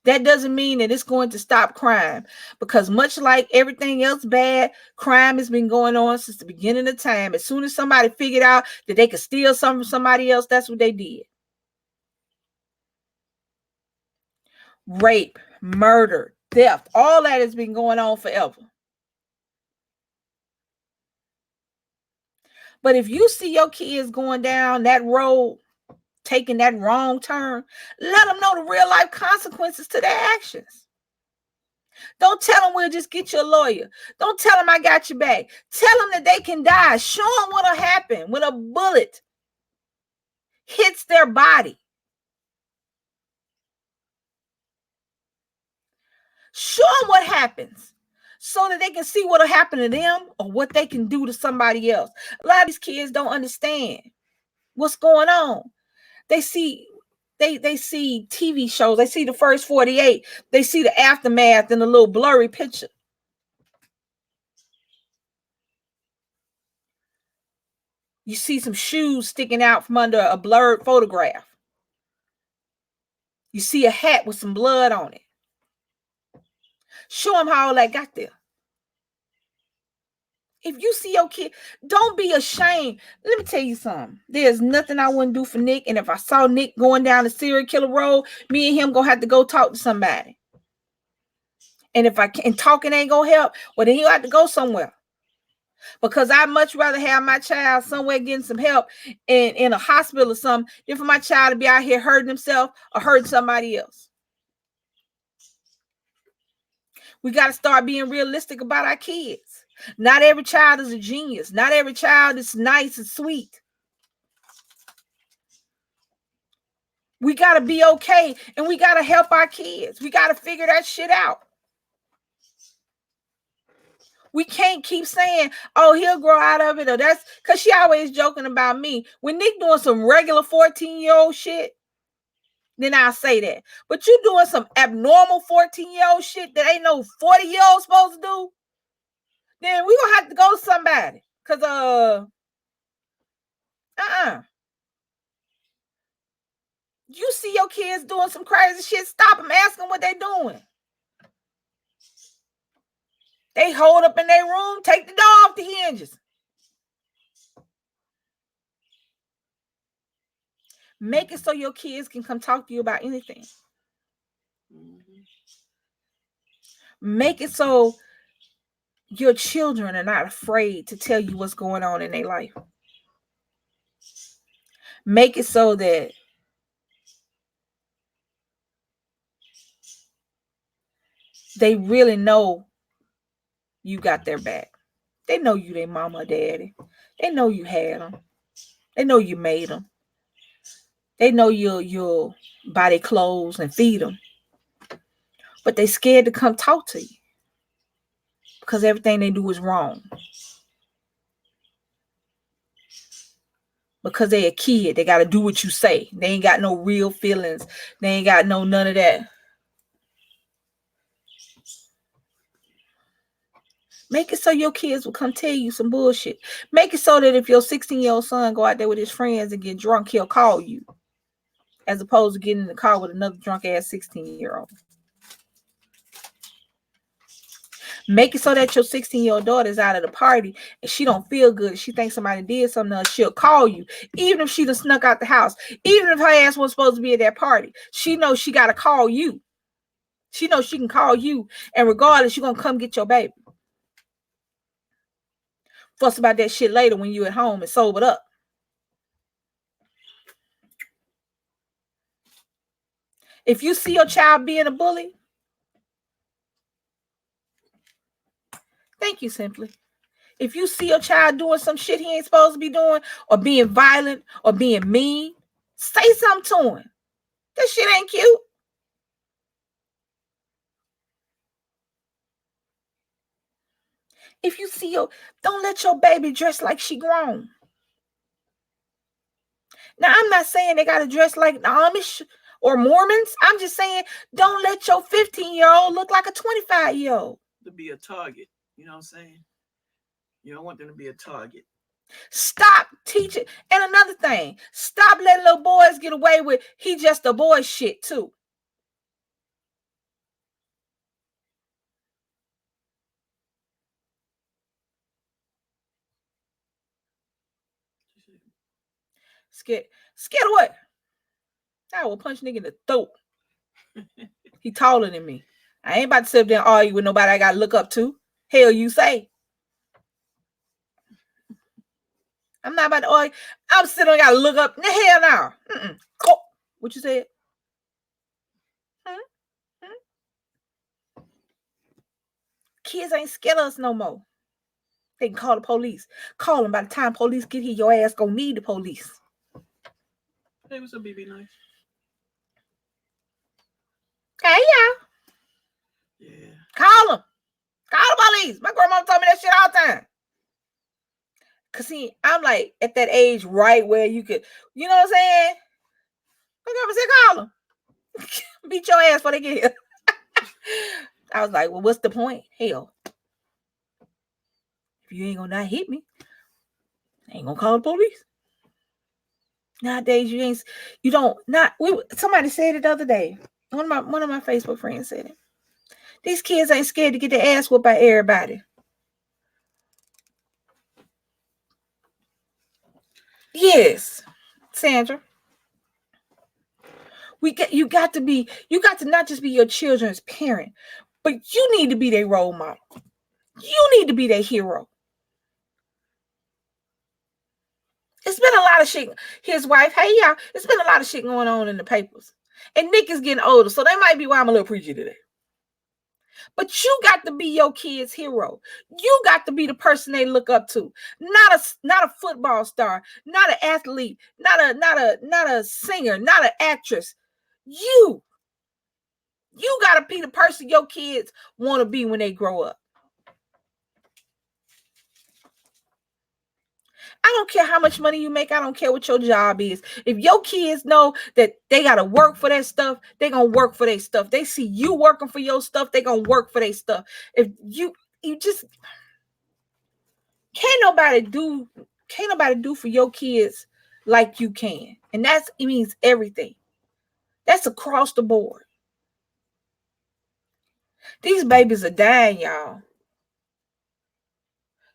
That doesn't mean that it's going to stop crime, because much like everything else bad, crime has been going on since the beginning of time. As soon as somebody figured out that they could steal something from somebody else, that's what they did. Rape, murder, theft, all that has been going on forever. But if you see your kids going down that road, taking that wrong turn, let them know the real life consequences to their actions. Don't tell them we'll just get you a lawyer. Don't tell them I got your back. Tell them that they can die. Show them what'll happen when a bullet hits their body. Show them what happens so that they can see what'll happen to them or what they can do to somebody else. A lot of these kids don't understand what's going on. They see TV shows. They see the first 48. They see the aftermath in a little blurry picture. You see some shoes sticking out from under a blurred photograph. You see a hat with some blood on it. Show them how all that got there. If you see your kid, don't be ashamed. Let me tell you something. There's nothing I wouldn't do for Nick. And if I saw Nick going down the serial killer road, me and him gonna have to go talk to somebody. And if I can't, talking ain't gonna help, well, then you have to go somewhere. Because I'd much rather have my child somewhere getting some help in a hospital or something than for my child to be out here hurting himself or hurting somebody else. We got to start being realistic about our kids. Not every child is a genius. Not every child is nice and sweet. We got to be okay, and we got to help our kids. We got to figure that shit out. We can't keep saying, oh, he'll grow out of it, or that's because she always joking about me. When Nick doing some regular 14-year-old shit, then I'll say that. But you doing some abnormal 14-year-old shit that ain't no 40-year-old supposed to do, then we gonna have to go to somebody. Cause you see your kids doing some crazy shit, stop them, ask them what they doing. They hold up in their room, take the door off the hinges. Make it so your kids can come talk to you about anything. Make it so your children are not afraid to tell you what's going on in their life. Make it so that they really know you got their back. They know you their mama or daddy. They know you had them. They know you made them. They know you'll buy their clothes and feed them. But they scared to come talk to you because everything they do is wrong. Because they a kid, they got to do what you say. They ain't got no real feelings. They ain't got none of that. Make it so your kids will come tell you some bullshit. Make it so that if your 16-year-old son go out there with his friends and get drunk, he'll call you. As opposed to getting in the car with another drunk-ass 16-year-old. Make it so that your 16-year-old daughter is out of the party and she don't feel good. She thinks somebody did something else. She'll call you. Even if she done snuck out the house. Even if her ass wasn't supposed to be at that party. She knows she got to call you. She knows she can call you. And regardless, you're going to come get your baby. Fuss about that shit later when you at home and sobered up. If you see your child being a bully, thank you, simply. If you see your child doing some shit he ain't supposed to be doing, or being violent, or being mean, say something to him. That shit ain't cute. If you see don't let your baby dress like she grown. Now, I'm not saying they got to dress like the Amish or Mormons. I'm just saying, don't let your 15-year-old look like a 25-year-old. To be a target. You know what I'm saying? You don't want them to be a target. Stop teaching. And another thing, stop letting little boys get away with he just a boy shit too. Scared of what? I will punch nigga in the throat. He taller than me. I ain't about to sit there and argue with nobody I got to look up to. Hell, you say. I'm not about to argue. I'm sitting there, got to look up. Hell no. Oh, what you said? Kids ain't scared of us no more. They can call the police. Call them. By the time police get here, your ass gonna need the police. Hey, what's up, BB Nice? Hey, yeah. Call them. Call the police. My grandma told me that shit all the time. Cause see, I'm like at that age right where you could, you know what I'm saying? My grandma said, call them. Beat your ass before they get here. I was like, well, what's the point? Hell. If you ain't gonna not hit me, I ain't gonna call the police. Nowadays, somebody said it the other day. One of my Facebook friends said it. These kids ain't scared to get their ass whooped by everybody. Yes, Sandra. You got to not just be your children's parent, but you need to be their role model. You need to be their hero. It's been a lot of shit. His wife, hey y'all, it's been a lot of shit going on in the papers. And Nick is getting older, so that might be why I'm a little preachy today. But you got to be your kid's hero. You got to be the person they look up to. Not a football star, not an athlete, not a singer, not an actress. You got to be the person your kids want to be when they grow up. I don't care how much money you make. I don't care what your job is. If your kids know that they got to work for that stuff, they're going to work for their stuff. They see you working for your stuff, they're going to work for their stuff. If you just can't nobody do for your kids like you can. And it means everything. That's across the board. These babies are dying, y'all.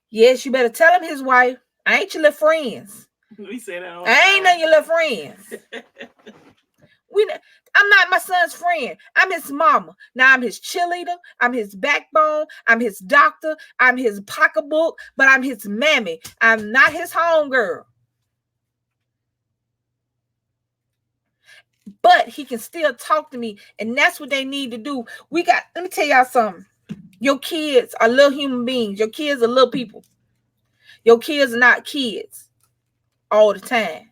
Yes, you better tell him his wife, I ain't your little friends. We say that all I ain't none of your little friends. I'm not my son's friend. I'm his mama. Now I'm his cheerleader. I'm his backbone. I'm his doctor. I'm his pocketbook, but I'm his mammy. I'm not his homegirl. But he can still talk to me, and that's what they need to do. Let me tell y'all something. Your kids are little human beings. Your kids are little people. Your kids are not kids all the time.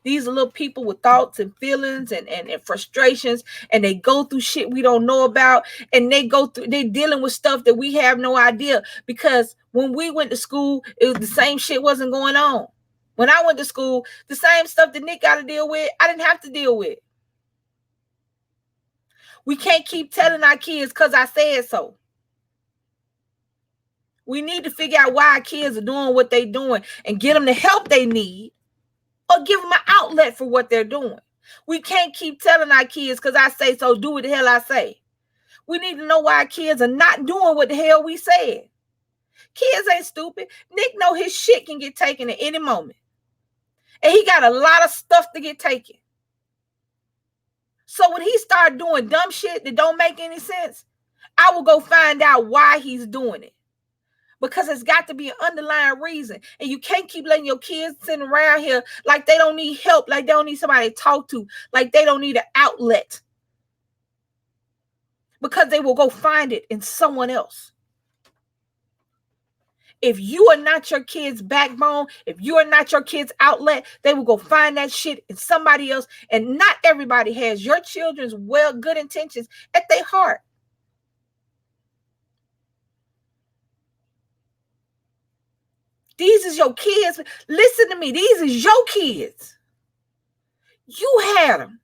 These are little people with thoughts and feelings and frustrations, and they go through shit we don't know about, and they dealing with stuff that we have no idea, because when we went to school, it was the same shit wasn't going on. When I went to school, the same stuff that Nick got to deal with, I didn't have to deal with. We can't keep telling our kids because I said so. We need to figure out why our kids are doing what they're doing and get them the help they need, or give them an outlet for what they're doing. We can't keep telling our kids because I say so, do what the hell I say. We need to know why our kids are not doing what the hell we said. Kids ain't stupid. Nick know his shit can get taken at any moment. And he got a lot of stuff to get taken. So when he start doing dumb shit that don't make any sense, I will go find out why he's doing it. Because it's got to be an underlying reason. And you can't keep letting your kids sitting around here like they don't need help, like they don't need somebody to talk to, like they don't need an outlet. Because they will go find it in someone else. If you are not your kid's backbone, if you are not your kid's outlet, they will go find that shit in somebody else. And not everybody has your children's good intentions at their heart. These is your kids. Listen to me. These is your kids. You had them.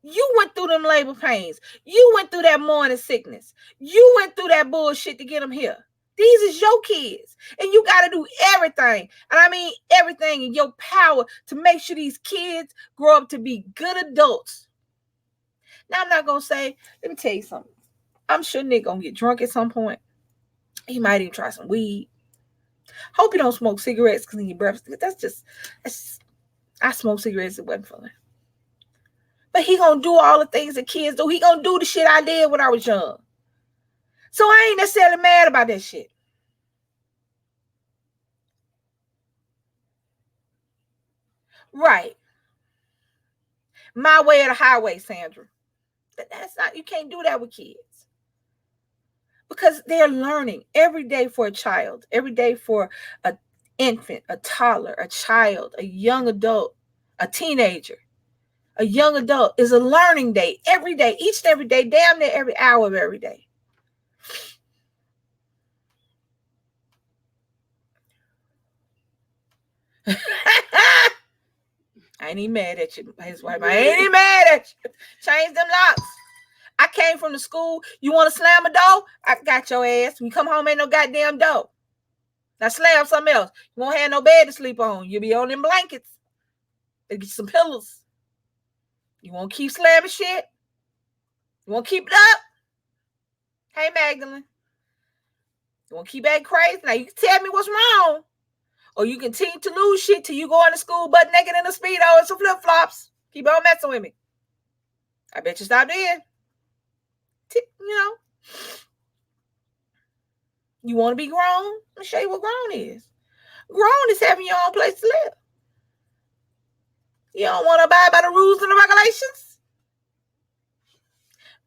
You went through them labor pains. You went through that morning sickness. You went through that bullshit to get them here. These is your kids. And you got to do everything. And I mean everything in your power to make sure these kids grow up to be good adults. Now, I'm not going to say, let me tell you something. I'm sure Nick going to get drunk at some point. He might even try some weed. Hope you don't smoke cigarettes because in your breath. I smoke cigarettes. It wasn't fun. But he gonna do all the things that kids do. He gonna do the shit I did when I was young. So I ain't necessarily mad about that shit. Right. My way or the highway, Sandra. That's not, you can't do that with kids. Because they're learning every day for a child, every day for an infant, a toddler, a child, a young adult, a teenager. A young adult is a learning day every day, each and every day, damn near every hour of every day. I ain't even mad at you, his wife. I ain't even mad at you. Change them locks. I came from the school. You want to slam a door? I got your ass. When you come home, ain't no goddamn door. Now slam something else. You won't have no bed to sleep on. You'll be on them blankets. They get you some pillows. You won't keep slamming shit. You won't keep it up. Hey, Magdalene. You won't keep acting crazy. Now you can tell me what's wrong. Or you continue to lose shit till you go into school butt naked in a Speedo and some flip-flops. Keep on messing with me. I bet you stop there. You know. You want to be grown? Let me show you what grown is. Grown is having your own place to live. You don't want to abide by the rules and the regulations?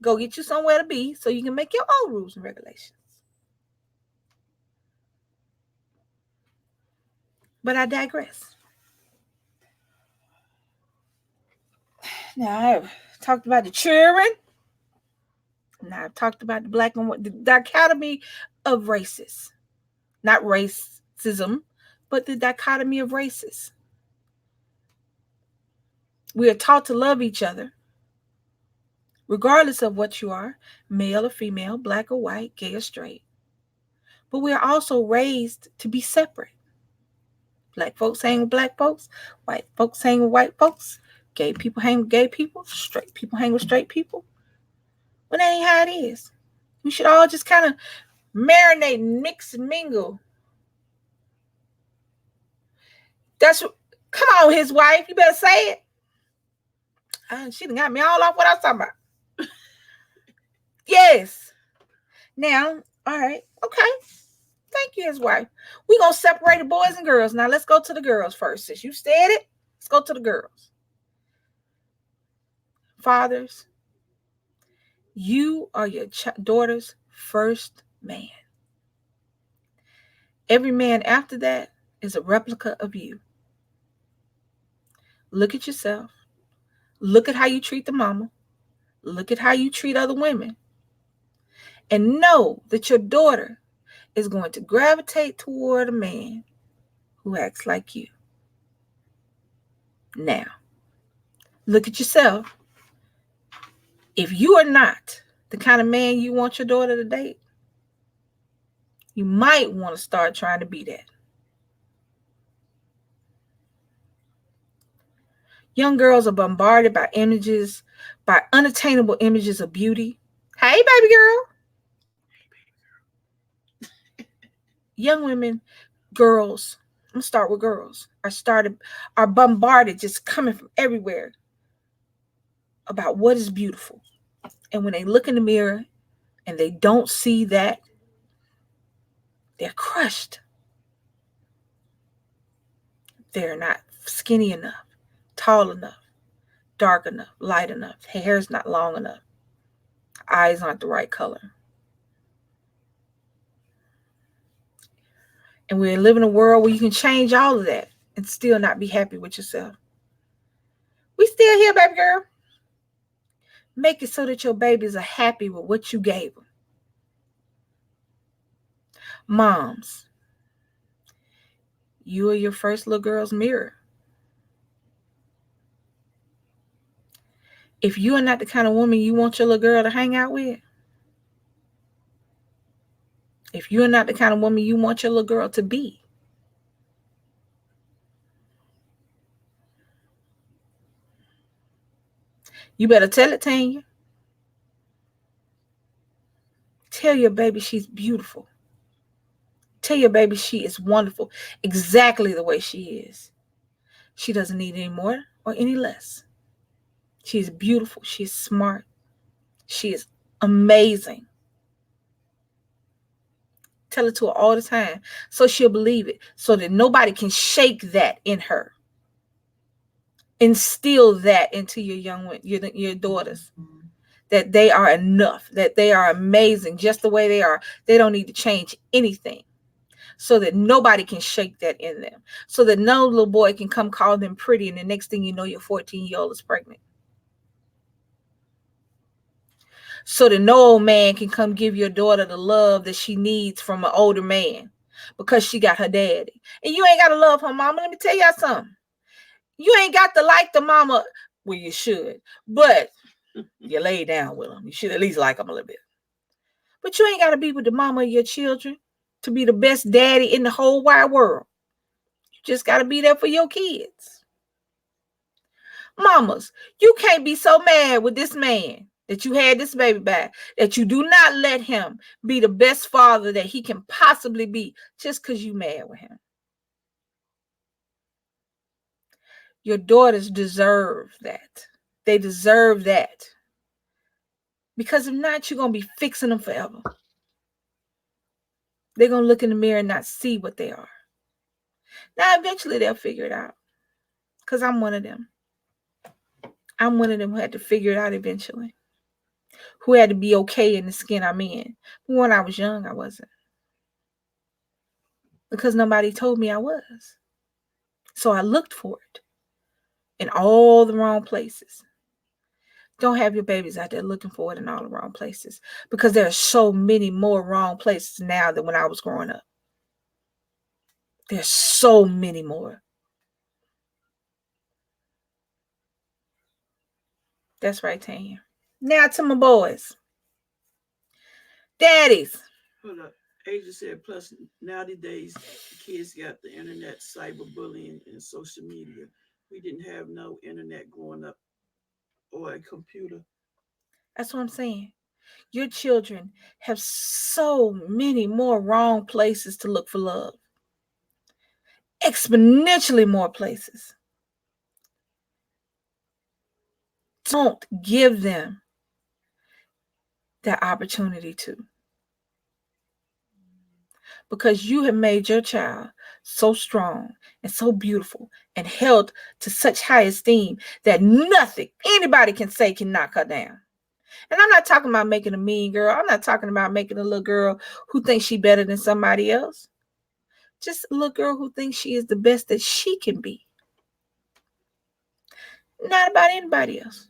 Go get you somewhere to be so you can make your own rules and regulations. But I digress. Now, I've talked about the children. Now, I've talked about the black and white, the dichotomy of races. Not racism, but the dichotomy of races. We are taught to love each other, regardless of what you are, male or female, black or white, gay or straight. But we are also raised to be separate. Black folks hang with black folks, white folks hang with white folks, gay people hang with gay people, straight people hang with straight people. But that ain't how it is. We should all just kind of marinate, mix, and mingle. Come on, his wife, you better say it. She done got me all off what I was talking about. Yes. Now, all right, okay. Thank you, his wife. We're going to separate the boys and girls. Now, let's go to the girls first. Since you said it, let's go to the girls. Fathers, you are your daughter's first man. Every man after that is a replica of you. Look at yourself. Look at how you treat the mama. Look at how you treat other women. And know that your daughter is going to gravitate toward a man who acts like you. Now, look at yourself. If you are not the kind of man you want your daughter to date, you might want to start trying to be that. Young girls are bombarded by images, by unattainable images of beauty. Hey, baby girl. Young women, girls, I'm going to start with girls, are bombarded, just coming from everywhere about what is beautiful. And when they look in the mirror and they don't see that, they're crushed. They're not skinny enough, tall enough, dark enough, light enough. Hair's not long enough. Eyes aren't the right color. And we live in a world where you can change all of that and still not be happy with yourself. We still here, baby girl. Make it so that your babies are happy with what you gave them. Moms, you are your first little girl's mirror. If you are not the kind of woman you want your little girl to hang out with, if you're not the kind of woman you want your little girl to be, you better tell it, Tanya. Tell your baby she's beautiful. Tell your baby she is wonderful, exactly the way she is. She doesn't need any more or any less. She is beautiful. She is smart. She is amazing. Tell it to her all the time so she'll believe it, so that nobody can shake that in her. Instill that into your daughters, that they are enough, that they are amazing just the way they are. They don't need to change anything, so that nobody can shake that in them, so that no little boy can come call them pretty, and the next thing you know, your 14-year-old is pregnant. So that no old man can come give your daughter the love that she needs from an older man because she got her daddy. And you ain't got to love her mama. Let me tell y'all something. You ain't got to like the mama. Well, you should. But you lay down with them. You should at least like them a little bit. But you ain't got to be with the mama of your children to be the best daddy in the whole wide world. You just got to be there for your kids. Mamas, you can't be so mad with this man that you had this baby by, that you do not let him be the best father that he can possibly be just because you mad with him. Your daughters deserve that. They deserve that. Because if not, you're going to be fixing them forever. They're going to look in the mirror and not see what they are. Now, eventually they'll figure it out. Because I'm one of them. I'm one of them who had to figure it out eventually. Who had to be okay in the skin I'm in. But when I was young, I wasn't. Because nobody told me I was. So I looked for it in all the wrong places. Don't have your babies out there looking for it in all the wrong places. Because there are so many more wrong places now than when I was growing up. There's so many more. That's right, Tanya. Now to my boys. Daddies. Hold up. Asia said, plus nowadays, kids got the internet, cyberbullying, and social media. We didn't have no internet growing up or a computer. That's what I'm saying. Your children have so many more wrong places to look for love. Exponentially more places. Don't give them that opportunity to. Because you have made your child so strong and so beautiful and held to such high esteem that nothing anybody can say can knock her down. And I'm not talking about making a mean girl. I'm not talking about making a little girl who thinks she's better than somebody else. Just a little girl who thinks she is the best that she can be. Not about anybody else.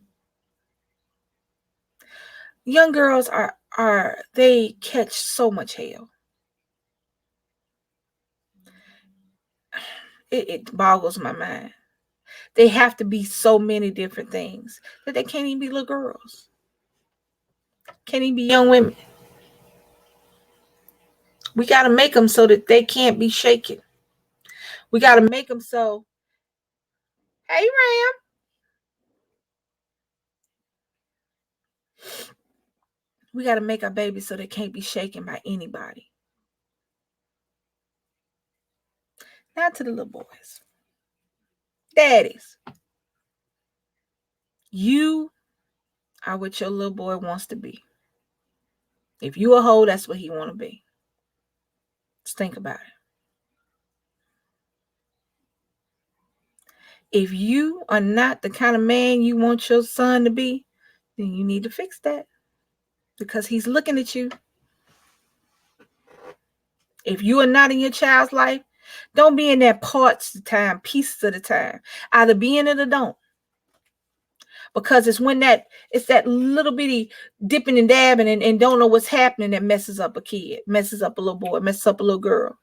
Young girls they catch so much hell. It boggles my mind. They have to be so many different things that they can't even be little girls. Can't even be young women. We got to make them so that they can't be shaken. We got to make them so. Hey, Ram. We got to make our babies so they can't be shaken by anybody. Now to the little boys. Daddies. You are what your little boy wants to be. If you a hoe, that's what he want to be. Just think about it. If you are not the kind of man you want your son to be, then you need to fix that. Because he's looking at you. If you are not in your child's life, don't be in there parts of the time, pieces of the time. Either be in it or don't. Because it's that little bitty dipping and dabbing and don't know what's happening that messes up a kid, messes up a little boy, messes up a little girl.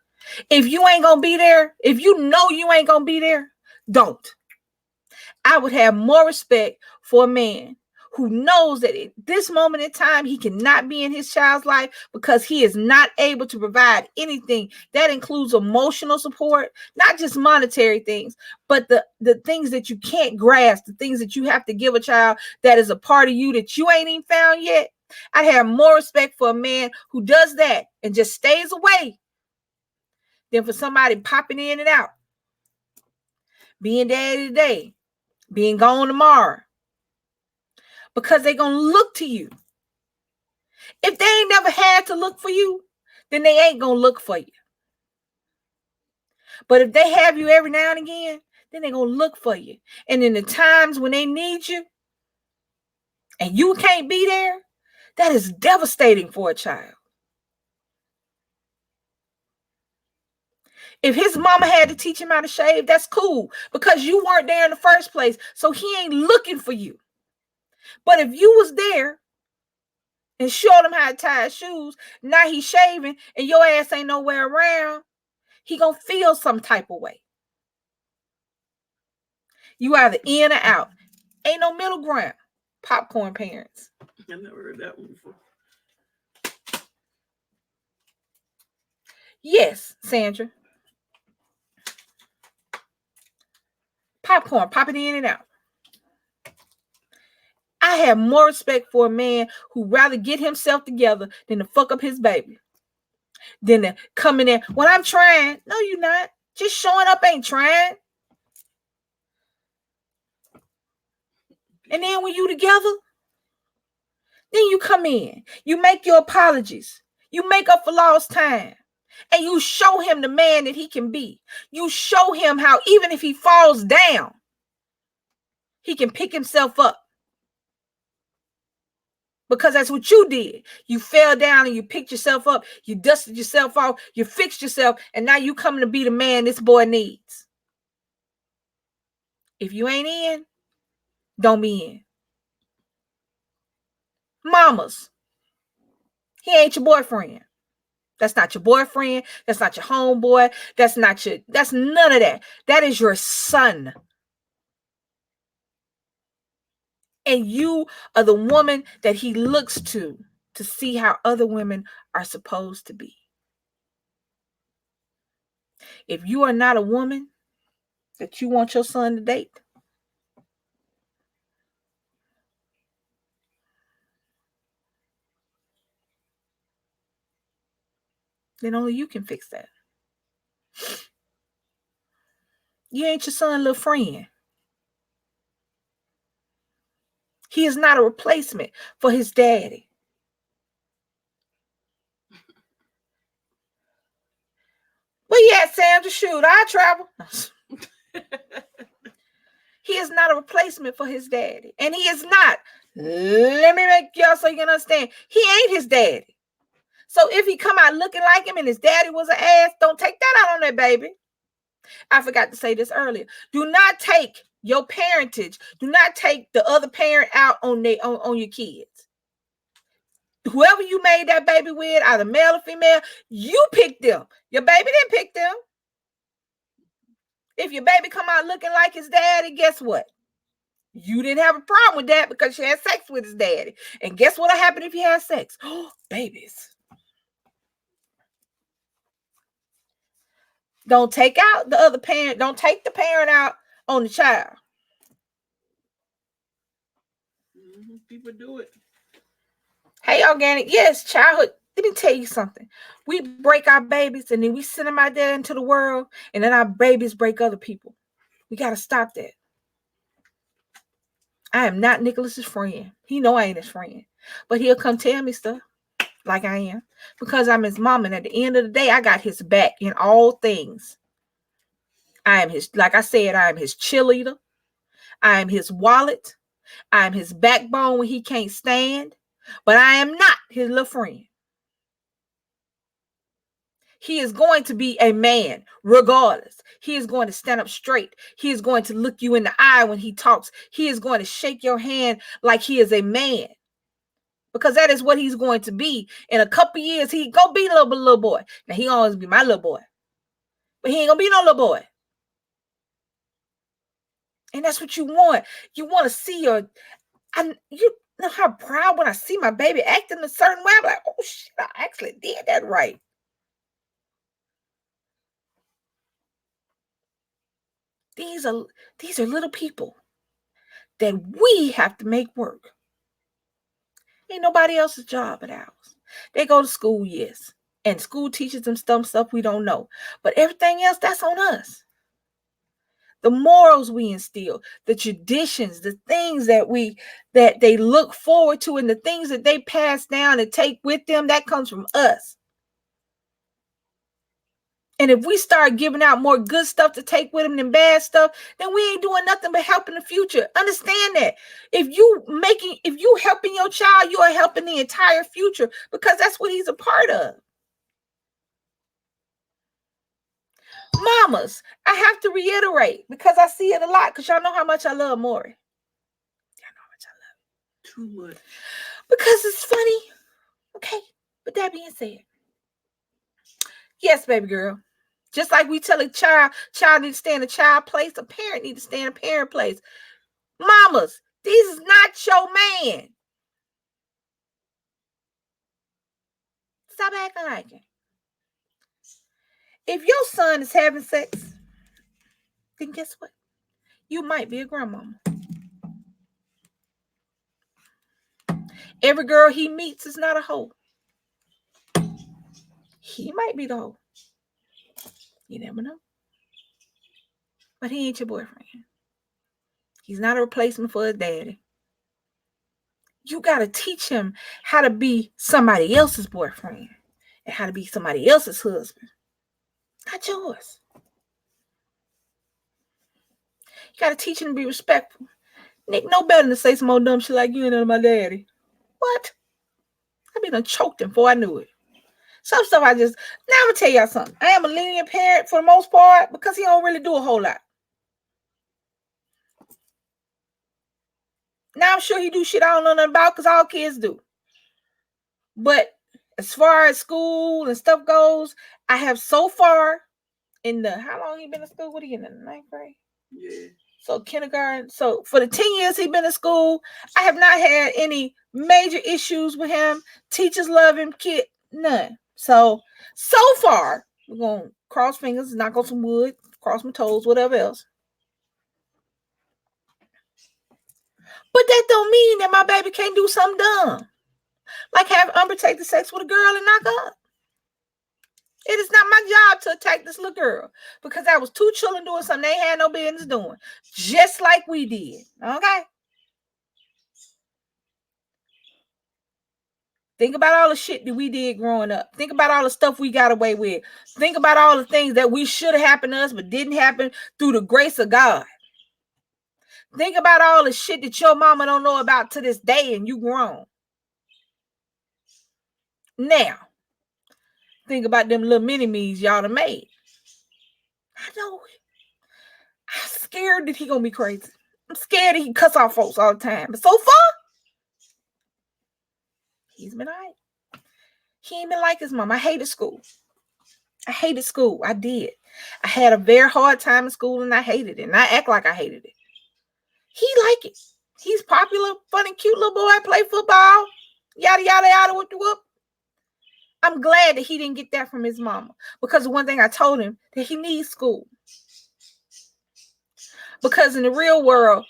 If you ain't going to be there, if you know you ain't going to be there, don't. I would have more respect for a man who knows that at this moment in time, he cannot be in his child's life because he is not able to provide anything. That includes emotional support, not just monetary things, but the things that you can't grasp, the things that you have to give a child that is a part of you that you ain't even found yet. I'd have more respect for a man who does that and just stays away than for somebody popping in and out, being daddy today, being gone tomorrow. Because they're going to look to you. If they ain't never had to look for you, then they ain't going to look for you. But if they have you every now and again, then they're going to look for you. And in the times when they need you and you can't be there, that is devastating for a child. If his mama had to teach him how to shave, that's cool because you weren't there in the first place. So he ain't looking for you. But if you was there and showed him how to tie his shoes, now he's shaving and your ass ain't nowhere around, he gonna feel some type of way. You either in or out. Ain't no middle ground. Popcorn parents. I never heard that one before. Yes, Sandra. Popcorn, pop it in and out. I have more respect for a man who rather get himself together than to fuck up his baby. Than to come in there. When I'm trying, no, you're not. Just showing up ain't trying. And then when you together, then you come in. You make your apologies. You make up for lost time. And you show him the man that he can be. You show him how even if he falls down, he can pick himself up. Because that's what you did. You fell down and you picked yourself up. You dusted yourself off. You fixed yourself. And now you coming to be the man this boy needs. If you ain't in, don't be in. Mamas, he ain't your boyfriend. That's not your boyfriend. That's not your homeboy. That's none of that. That is your son. And you are the woman that he looks to see how other women are supposed to be. If you are not a woman that you want your son to date, then only you can fix that. You ain't your son's little friend. He is not a replacement for his daddy. Well, yeah, Sandra, shoot, I travel. He is not a replacement for his daddy. And he is not. Let me make y'all so you can understand. He ain't his daddy. So if he come out looking like him and his daddy was an ass, don't take that out on that baby. I forgot to say this earlier. Do not take your parentage. Do not take the other parent out on your kids. Whoever you made that baby with, either male or female, you picked them. Your baby didn't pick them. If your baby come out looking like his daddy, guess what? You didn't have a problem with that because you had sex with his daddy. And guess what'll happen if you have sex? Oh, babies. Don't take out the other parent. Don't take the parent out on the child. People do it. Hey, organic. Yes, childhood. Let me tell you something. We break our babies and then we send them out there into the world and then our babies break other people. We got to stop that. I am not Nicholas's friend. He know I ain't his friend. But he'll come tell me stuff like I am because I'm his mom. And at the end of the day, I got his back in all things. I am his, like I said, I am his cheerleader. I am his wallet. I am his backbone when he can't stand. But I am not his little friend. He is going to be a man regardless. He is going to stand up straight. He is going to look you in the eye when he talks. He is going to shake your hand like he is a man. Because that is what he's going to be. In a couple years, he gonna be a little boy. Now, he always be my little boy. But he ain't gonna be no little boy. And that's what you want. You want to see you know how proud when I see my baby acting a certain way. I'm like, oh shit, I actually did that right. These are little people that we have to make work. Ain't nobody else's job but ours. They go to school, yes. And school teaches them stuff we don't know. But everything else, that's on us. The morals we instill, the traditions, the things that they look forward to, and the things that they pass down and take with them, that comes from us. And if we start giving out more good stuff to take with them than bad stuff, then we ain't doing nothing but helping the future. Understand that. If you helping your child, you are helping the entire future because that's what he's a part of. Mamas, I have to reiterate because I see it a lot because y'all know how much I love Maury. Y'all know how much I love it. Too much. Because it's funny. Okay. But that being said, yes, baby girl. Just like we tell a child needs to stay in a child place, a parent needs to stay in a parent place. Mamas, this is not your man. Stop acting like it. If your son is having sex, then guess what? You might be a grandmama. Every girl he meets is not a hoe. He might be the hoe. You never know. But he ain't your boyfriend. He's not a replacement for his daddy. You got to teach him how to be somebody else's boyfriend and how to be somebody else's husband, not yours. You got to teach him to be respectful. Nick, no better than to say some old dumb shit like you ain't my daddy. What? I been done choked him before I knew it. Some stuff now I'm gonna tell y'all something. I am a lenient parent for the most part because he don't really do a whole lot. Now I'm sure he do shit I don't know nothing about because all kids do. But as far as school and stuff goes, I have so far in the, how long he been in school? What are you in the 9th grade? Yeah. So kindergarten. So for the 10 years he been in school, I have not had any major issues with him. Teachers love him, kid, none. So far, we're going to cross fingers, knock on some wood, cross my toes, whatever else. But that don't mean that my baby can't do something dumb. Like have unprotected sex with a girl and knock up. It is not my job to attack this little girl because that was 2 children doing something they had no business doing. Just like we did. Okay? Think about all the shit that we did growing up. Think about all the stuff we got away with. Think about all the things that we should have happened to us but didn't happen through the grace of God. Think about all the shit that your mama don't know about to this day and you grown. Now, think about them little mini-me's y'all done made. I know. I'm scared that he gonna be crazy. I'm scared that he cuss off folks all the time. But so far, he's been all right. He ain't been like his mom. I hated school. I did. I had a very hard time in school and I hated it. And I act like I hated it. He like it. He's popular, funny, cute little boy, play football, yada, yada, yada, whoop, whoop. I'm glad that he didn't get that from his mama. Because the one thing I told him, that he needs school. Because in the real world,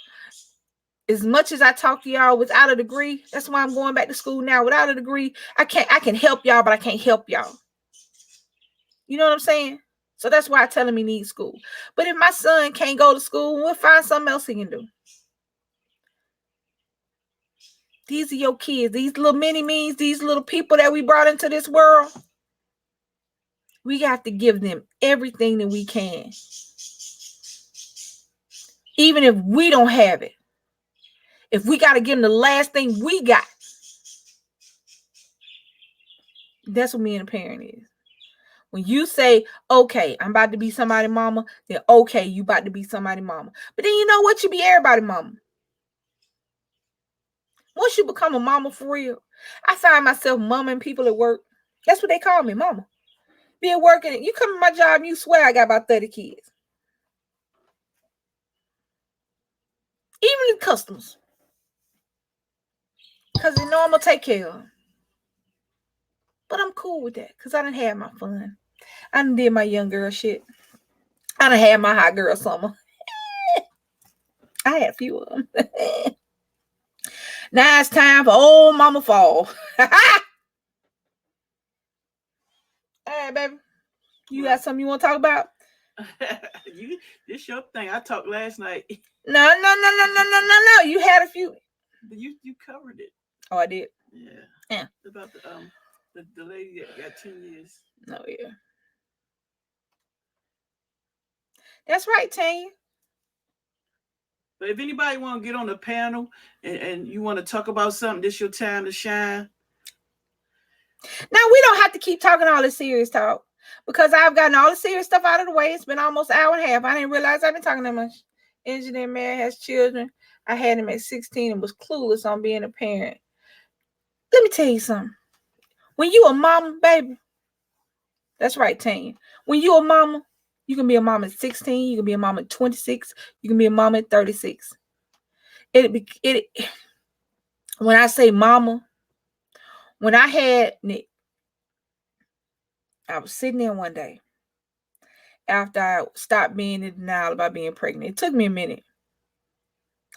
as much as I talk to y'all without a degree, that's why I'm going back to school now. Without a degree, I can help y'all, but I can't help y'all. You know what I'm saying? So that's why I tell him he needs school. But if my son can't go to school, we'll find something else he can do. These are your kids. These little mini-me's, these little people that we brought into this world. We have to give them everything that we can. Even if we don't have it. If we got to give them the last thing we got. That's what me and a parent is. When you say, okay, I'm about to be somebody's mama, then okay, you about to be somebody's mama. But then you know what? You be everybody's mama. Once you become a mama for real, I find myself mumming people at work. That's what they call me, mama. Be at work and you come to my job and you swear I got about 30 kids. Even the customers. Because they know I'm going to take care of them. But I'm cool with that because I done had my fun. I done did my young girl shit. I done had my hot girl summer. I had a few of them. Now it's time for old mama fall. Hey, baby. You got something you want to talk about? This your thing. I talked last night. No. You had a few. You covered it. Oh, I did? Yeah. About the lady that got 10 years. No, yeah. That's right, Tanya. But if anybody want to get on the panel and you want to talk about something, this your time to shine. Now, we don't have to keep talking all this serious talk because I've gotten all the serious stuff out of the way. It's been almost an hour and a half. I didn't realize I've been talking that much. Engineer man has children. I had him at 16 and was clueless on being a parent. Let me tell you something. When you a mama, baby, that's right, Tanya. When you a mama, you can be a mama at 16. You can be a mama at 26. You can be a mama at 36. When I say mama, when I had Nick, I was sitting there one day after I stopped being in denial about being pregnant. It took me a minute.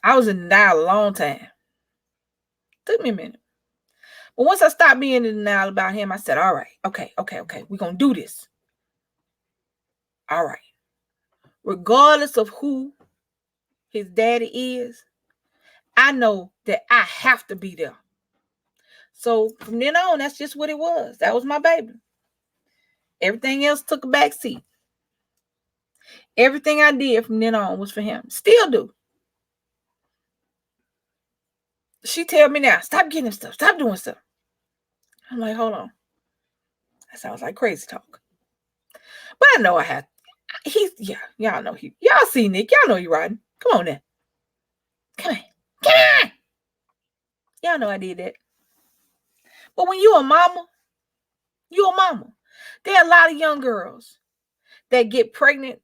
I was in denial a long time. It took me a minute. But once I stopped being in denial about him, I said, all right, okay. We're going to do this. All right. Regardless of who his daddy is, I know that I have to be there So from then on, that's just what it was. That was my baby. Everything else took a back seat. Everything I did from then on was for him. Still do. She tell me now, stop getting stuff. Stop doing stuff. I'm like, hold on. That sounds like crazy talk. But I know I have. Y'all know y'all see Nick. Y'all know he riding. Come on now. Come on. Y'all know I did that. But when you a mama. There are a lot of young girls that get pregnant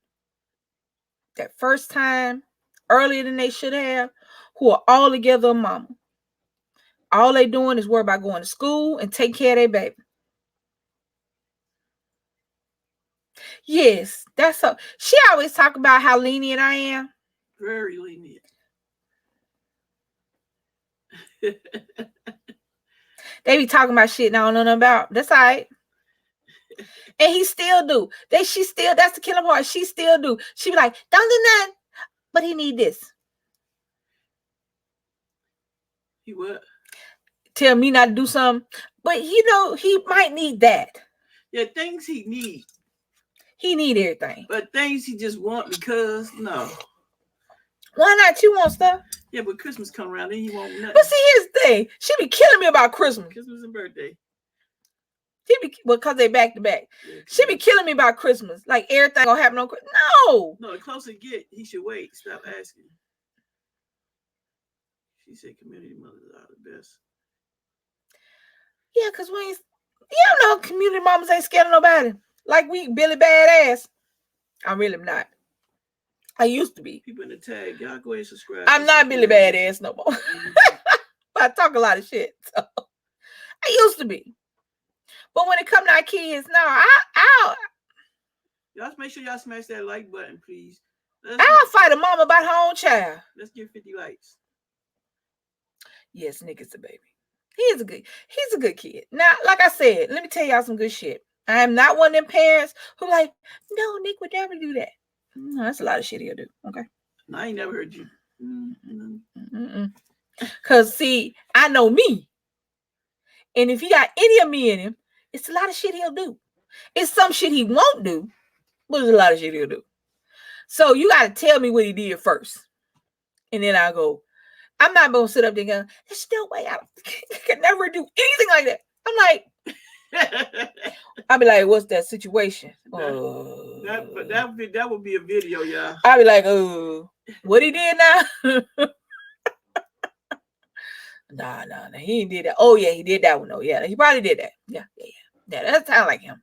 that first time earlier than they should have, who are all together a mama. All they doing is worry about going to school and take care of their baby. Yes, that's so. She always talk about how lenient I am. Very lenient. They be talking about shit and I don't know nothing about. That's all right. And he still do. That's the killing part. She still do. She be like, don't do nothing. But he need this. He what? Tell me not to do something. But he might need that. Yeah, things he need. He need everything. But things he just want because no. Why not? You want stuff? Yeah, but Christmas come around, then he won't nothing. But see, here's the thing. She be killing me about Christmas. Christmas and birthday. Because they back to back. Yeah, she be killing me about Christmas. Like everything gonna happen on Christmas. No. No, the closer you get, he should wait. Stop asking. She said community mothers are the best. Yeah, because community mamas ain't scared of nobody. Like we Billy Badass. I really am not. I used to be. People in the tag, y'all go ahead and subscribe. I'm not Billy Badass no more. But I talk a lot of shit. So I used to be. But when it comes to our kids, no, y'all make sure y'all smash that like button, please. I'll fight a mama about her own child. Let's get 50 likes. Yes, Nick is a baby. He's a good kid. Now, like I said, let me tell y'all some good shit. I am not one of them parents who like, no, Nick would never do that. No, that's a lot of shit he'll do. Okay. No, I ain't never heard you. Because, see, I know me. And if he got any of me in him, it's a lot of shit he'll do. It's some shit he won't do, but it's a lot of shit he'll do. So you got to tell me what he did first. And then I'll go, I'm not going to sit up there going, there's no way I can never do anything like that. I'm like, I'll be like, what's that situation? That would be a video, y'all. I'll be like, what he did now? Nah, he ain't did that. Oh, yeah, he did that one. Oh, yeah, he probably did that. Yeah, that sound like him.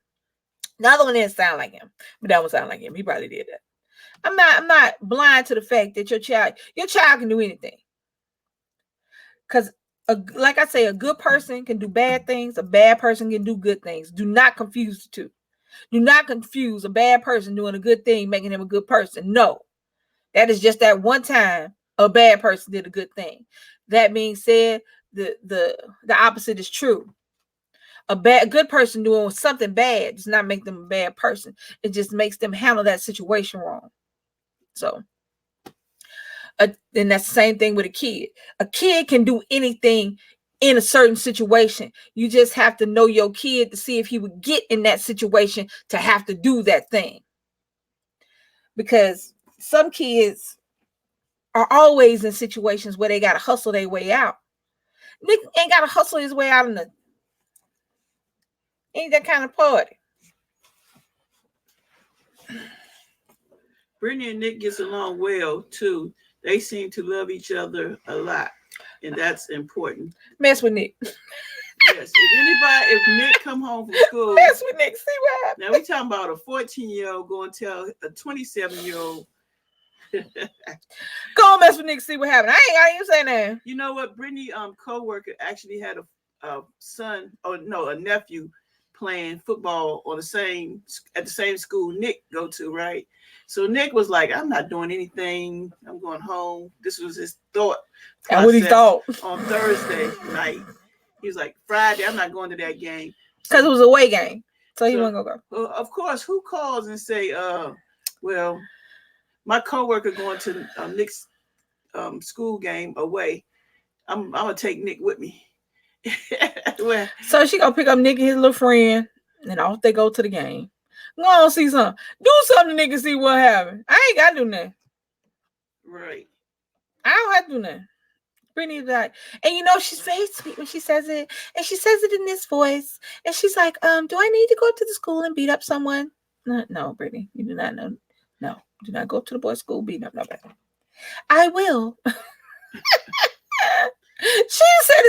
The other one didn't sound like him, but that one sound like him. He probably did that. I'm not blind to the fact that your child can do anything. Because, like I say, a good person can do bad things. A bad person can do good things. Do not confuse the two. Do not confuse a bad person doing a good thing, making him a good person. No, that is just that one time a bad person did a good thing. That being said, the opposite is true. A good person doing something bad does not make them a bad person. It just makes them handle that situation wrong. So, and that's the same thing with a kid. A kid can do anything in a certain situation. You just have to know your kid to see if he would get in that situation to have to do that thing. Because some kids are always in situations where they got to hustle their way out. Nick ain't got to hustle his way out of nothing. Ain't that kind of party. Brittany and Nick gets along well, too. They seem to love each other a lot, and that's important. Mess with Nick. Yes, if Nick come home from school, mess with Nick, see what happens. Now we talking about a 14-year-old going to tell a 27-year-old. Go on, mess with Nick, see what happened. I ain't saying that. You know what? Brittany, co-worker actually had a nephew playing football at the same school Nick go to, right? So Nick was like, I'm not doing anything. I'm going home. This was his thought. And what he thought on Thursday night. He was like, Friday, I'm not going to that game. Because it was a away game. So he wasn't going to go. Of course, who calls and say, well, my coworker going to Nick's school game away. I'm going to take Nick with me. Well, So she gonna pick up Nick and his little friend, and off they go to the game. Go on, see something. Do something, nigga. See what happened. I ain't gotta do nothing. right. I don't have to do nothing. Brittany's like, and you know she's very sweet when she says it, and she says it in this voice, and she's like, do I need to go up to the school and beat up someone? No, Brittany, you do not know. No, do not go up to the boys' school beating up nobody. I will. She said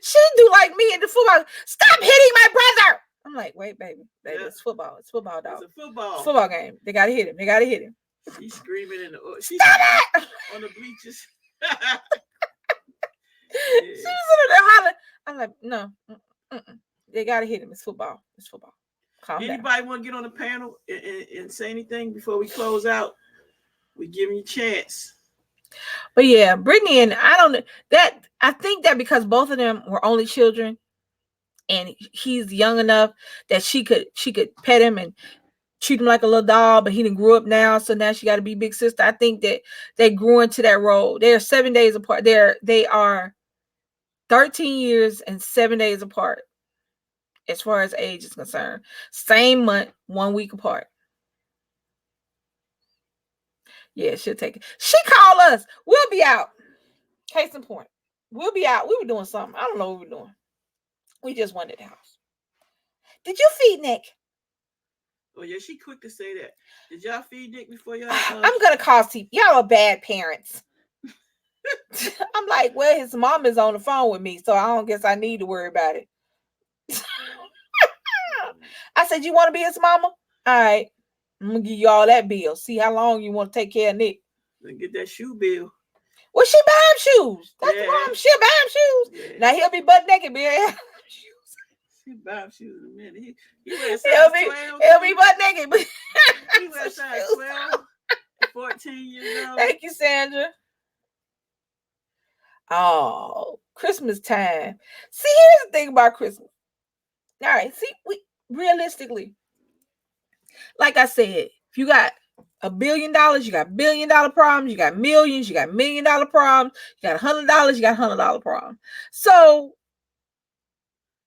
she do like me in the football. Stop hitting my brother. I'm like, wait, baby, yeah. It's football. It's football, dog. It's a football. It's a football game. They gotta hit him. They gotta hit him. She's screaming in the. She's Stop it! On the bleachers. She was in there hollering. I'm like, no, they gotta hit him. It's football. It's football. Calm down. Anybody want to get on the panel and say anything before we close out? We giving you a chance. But yeah, Brittany and I think that because both of them were only children, and he's young enough that she could pet him and treat him like a little doll, but he didn't grow up now, so now she got to be big sister. I think that they grew into that role. They are 7 days apart. They are 13 years and 7 days apart as far as age is concerned. Same month, 1 week apart. Yeah, she'll take it. She called us. We'll be out. Case in point. We'll be out. We were doing something. I don't know what we were doing. We just went to the house. Did you feed Nick? Oh, yeah, she quick to say that. Did y'all feed Nick before y'all? I'm going to call Steve. Y'all are bad parents. I'm like, well, his mom is on the phone with me, so I don't guess I need to worry about it. I said, you want to be his mama? All right. I'm going to give you all that bill. See how long you want to take care of Nick. Then get that shoe bill. Well, she buy him shoes. That's the mom. She'll buy him shoes. Yeah. Now he'll be butt naked, Bill. She'll buy him shoes in a minute. He'll be butt naked. But he wears size 12, 14 years old. Thank you, Sandra. Oh, Christmas time. See, here's the thing about Christmas. All right, see, we realistically, like I said, if you got $1 billion, you got $1 billion problems, you got millions, you got $1 million problems, you got $100, you got $100 problems. So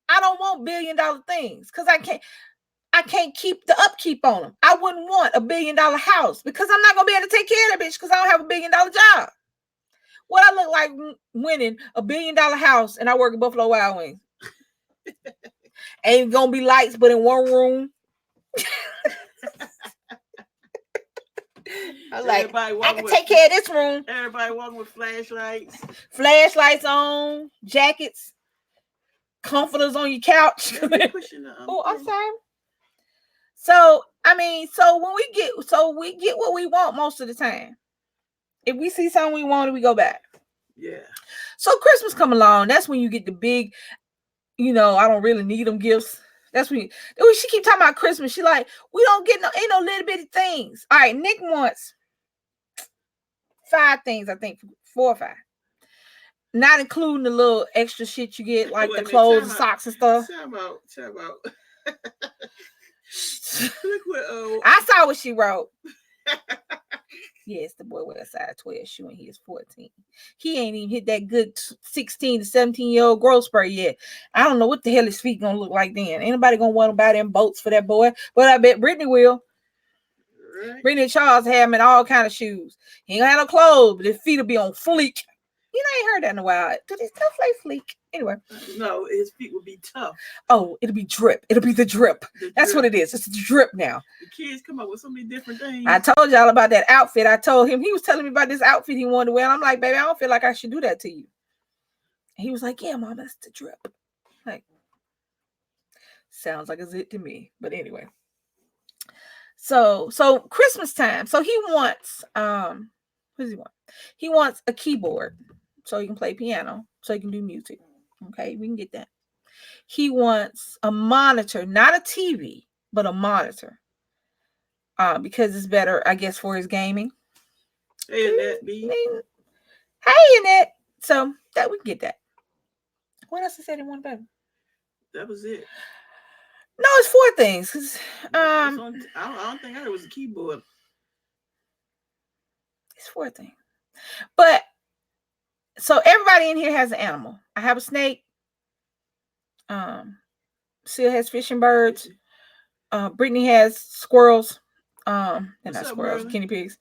I don't want $1 billion things because I can't keep the upkeep on them. I wouldn't want $1 billion house because I'm not gonna be able to take care of that bitch because I don't have $1 billion job. What I look like winning $1 billion house and I work at Buffalo Wild Wings. Ain't gonna be lights, but in one room. I'm like, I can take care of this room. Everybody walking with flashlights. Flashlights on, jackets, comforters on your couch. Oh, I'm sorry. So, I mean, we get what we want most of the time. If we see something we want, we go back. Yeah. So Christmas come along. That's when you get the big, I don't really need them gifts. That's when she keep talking about Christmas. She like, we don't get ain't no little bitty things. All right, Nick wants 5 things, I think, 4 or 5. Not including the little extra shit you get, like the clothes and socks and stuff. Time out. Look what, I saw what she wrote. Yes, the boy wears a size 12 shoe and he is 14. He ain't even hit that good 16 to 17-year-old growth spurt yet. I don't know what the hell his feet gonna look like then. Ain't nobody gonna want to buy them boats for that boy, but I bet Brittany will. Right. Brittany and Charles have him in all kind of shoes. He ain't gonna have no clothes, but his feet will be on fleek. I ain't heard that in a while. Do they stuff like fleek? Anyway. No, his feet will be tough. Oh, it'll be drip. It'll be the drip. That's what it is. It's the drip now. The kids come up with so many different things. I told y'all about that outfit. I told him, he was telling me about this outfit he wanted to wear. And I'm like, baby, I don't feel like I should do that to you. And he was like, yeah, Mom, that's the drip. Like, sounds like a zit to me. But anyway. So Christmas time. So he wants, what does he want? He wants a keyboard so he can play piano, so he can do music. Okay, we can get that. He wants a monitor, not a TV, but a monitor. Because it's better, I guess, for his gaming. Hey, Annette B. Hey, Annette. So that we can get that. What else he said he wanted better? That was it. No, it's 4 things. Cause I don't think I heard it was a keyboard. It's 4 things. But so everybody in here has an animal. I have a snake. Seal has fish and birds. Brittany has squirrels. They're What's not up, squirrels, Marilyn? guinea pigs.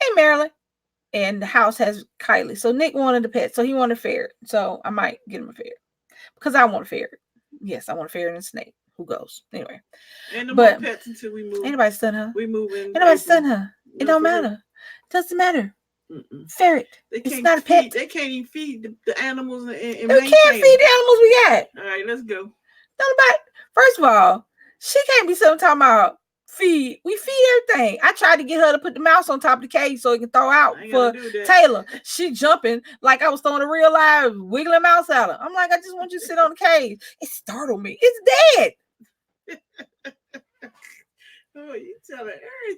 Hey, Marilyn. And the house has Kylie. So Nick wanted a pet. So he wanted a ferret. So I might get him a ferret. Because I want a ferret. Yes, I want a ferret and a snake. Who goes? Anyway. Ain't no But more pets until we move. ain't nobody stun her. We move in. Ain't nobody April. stun her. It No, don't for real. matter. It doesn't matter. Mm-mm. Ferret. They It's can't not a feed. pet. They can't even feed the animals and We maintain can't feed them. the animals we got. All right, let's go. Nobody. First of all, she can't be something talking about feed. We feed everything. I tried to get her to put the mouse on top of the cage so it can throw out I ain't for gonna do that. Taylor. She jumping like I was throwing a real live wiggling mouse at her. I'm like, I just want you to sit on the cage. It startled me. It's dead. Oh, you telling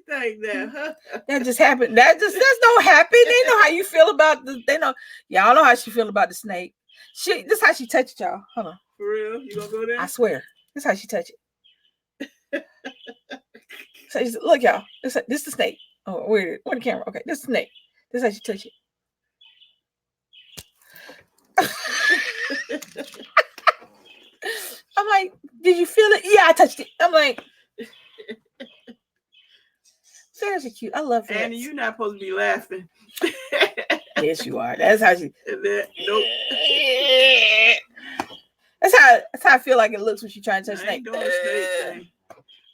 everything now, huh? That just happened. That's don't happen. They know how you feel about the. They know y'all know how she feel about the snake. This how she touch it, y'all. Hold on. For real? You gonna go there? I swear. This how she touch it. So look, y'all. This the snake. Oh, where the camera? Okay, this is the snake. This how she touch it. I'm like, did you feel it? Yeah, I touched it. I'm like, ferrets are cute. I love ferrets. Annie, you're not supposed to be laughing. Yes, you are. That's how she. Nope. That's how I feel like it looks when she trying to touch I snake. ain't doing the snake thing.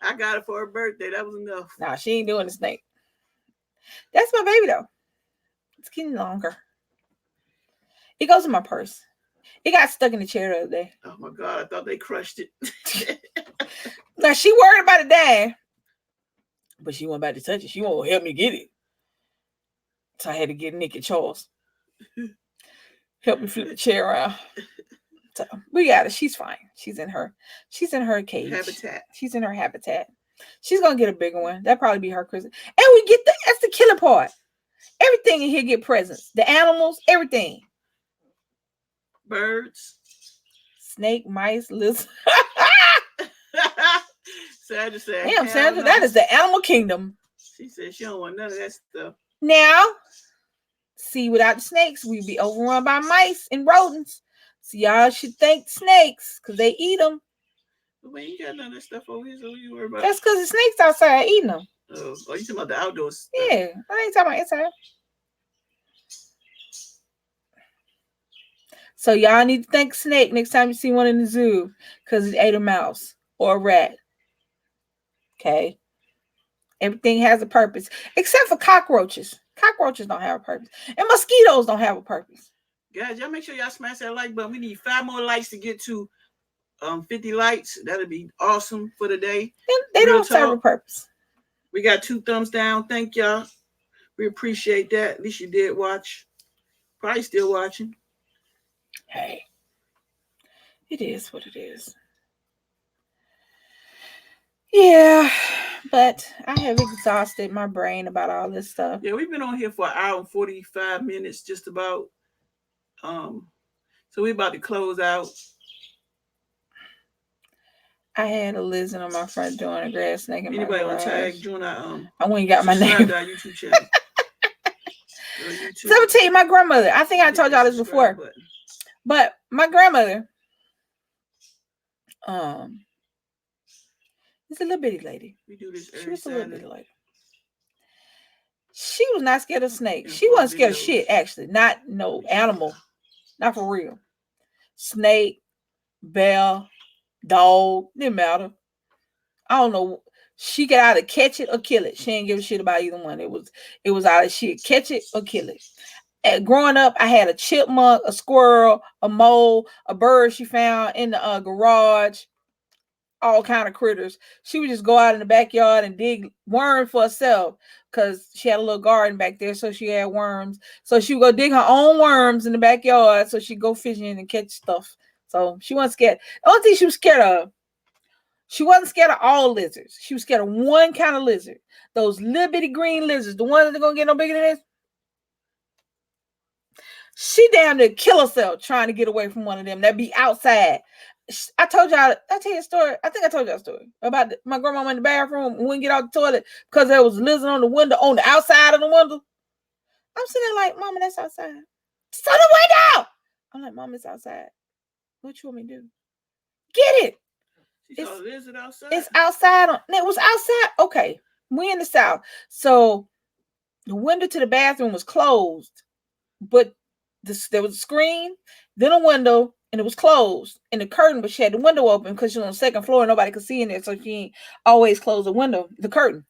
I got it for her birthday. That was enough. Nah, she ain't doing the snake. That's my baby though. It's getting longer. It goes in my purse. It got stuck in the chair the other day. Oh my God, I thought they crushed it. Now she worried about it dying, but she wasn't about to touch it. She won't help me get it. So I had to get Nick and Charles. Help me flip the chair around. So we got it. She's fine. She's in her cage. Habitat. She's in her habitat. She's gonna get a bigger one. That'll probably be her Christmas. And we get that's the killing part. Everything in here get presents. The animals, everything. Birds. Snake, mice, lizards. Sandra said, Damn, Sandra, that is the animal kingdom. She said she don't want none of that stuff. Now, see, without the snakes, we'd be overrun by mice and rodents. So y'all should thank snakes because they eat them. But man, you got none of that stuff over here, so what you worry about? That's because the snakes outside eating them. Oh, you talking about the outdoors? Yeah, I ain't talking about inside. So y'all need to thank snake next time you see one in the zoo because it ate a mouse or a rat. Okay. Everything has a purpose except for cockroaches. Cockroaches don't have a purpose. And mosquitoes don't have a purpose. Guys, y'all make sure y'all smash that like button. We need 5 more likes to get to 50 likes. That'll be awesome for the day. They Real don't serve a talk. purpose. We got 2 thumbs down. Thank y'all. We appreciate that. At least you did watch. Probably still watching. Hey, it is what it is. Yeah, but I have exhausted my brain about all this stuff. Yeah, we've been on here for an hour and 45 minutes, just about. So we're about to close out. I had a lizard on my front door and a grass snake in Anybody my want to garage. tag? Join our I went and got my subscribe name. to our YouTube channel. So I'm gonna tell you, my grandmother. I think I told y'all this before, but my grandmother, is a little bitty lady. We do this She every was a little Saturday. bitty lady. She was not scared of snakes. She wasn't scared of shit. Actually, not no animal, not for real. Snake, bear, dog, didn't matter. I don't know. She could either catch it or kill it. She didn't give a shit about either one. It was either she'd catch it or kill it. And growing up, I had a chipmunk, a squirrel, a mole, a bird she found in the garage, all kind of critters. She would just go out in the backyard and dig worms for herself because she had a little garden back there, so she had worms. So she would go dig her own worms in the backyard so she'd go fishing and catch stuff. So she wasn't scared. The only thing she was scared of, she wasn't scared of all lizards. She was scared of one kind of lizard. Those little bitty green lizards, the ones that are going to get no bigger than this. She damn near kill herself trying to get away from one of them that be outside. I tell you a story. I think I told y'all a story about my grandma in the bathroom and wouldn't get out the toilet because there was a lizard on the window, on the outside of the window. I'm sitting there like, Mama, that's outside. It's on the window. I'm like, Mom, it's outside. What you want me to do? Get it. She saw a lizard outside. It's outside. It was outside. Okay. We in the South. So the window to the bathroom was closed, but there was a screen, then a window, and it was closed. And the curtain, but she had the window open because she was on the second floor and nobody could see in there. So she ain't always close the window, the curtain.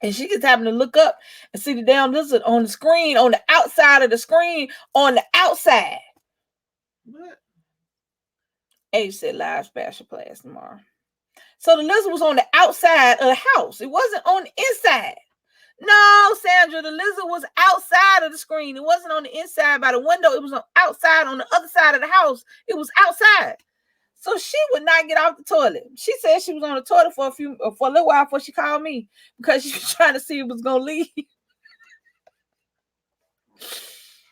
And she just happened to look up and see the damn lizard on the screen, on the outside of the screen, on the outside. What? Age said live special class tomorrow. So the lizard was on the outside of the house. It wasn't on the inside. No, Sandra, the lizard was outside of the screen. It wasn't on the inside by the window. It was outside on the other side of the house. It was outside. So she would not get off the toilet. She said she was on the toilet for a little while before she called me because she was trying to see if it was gonna leave.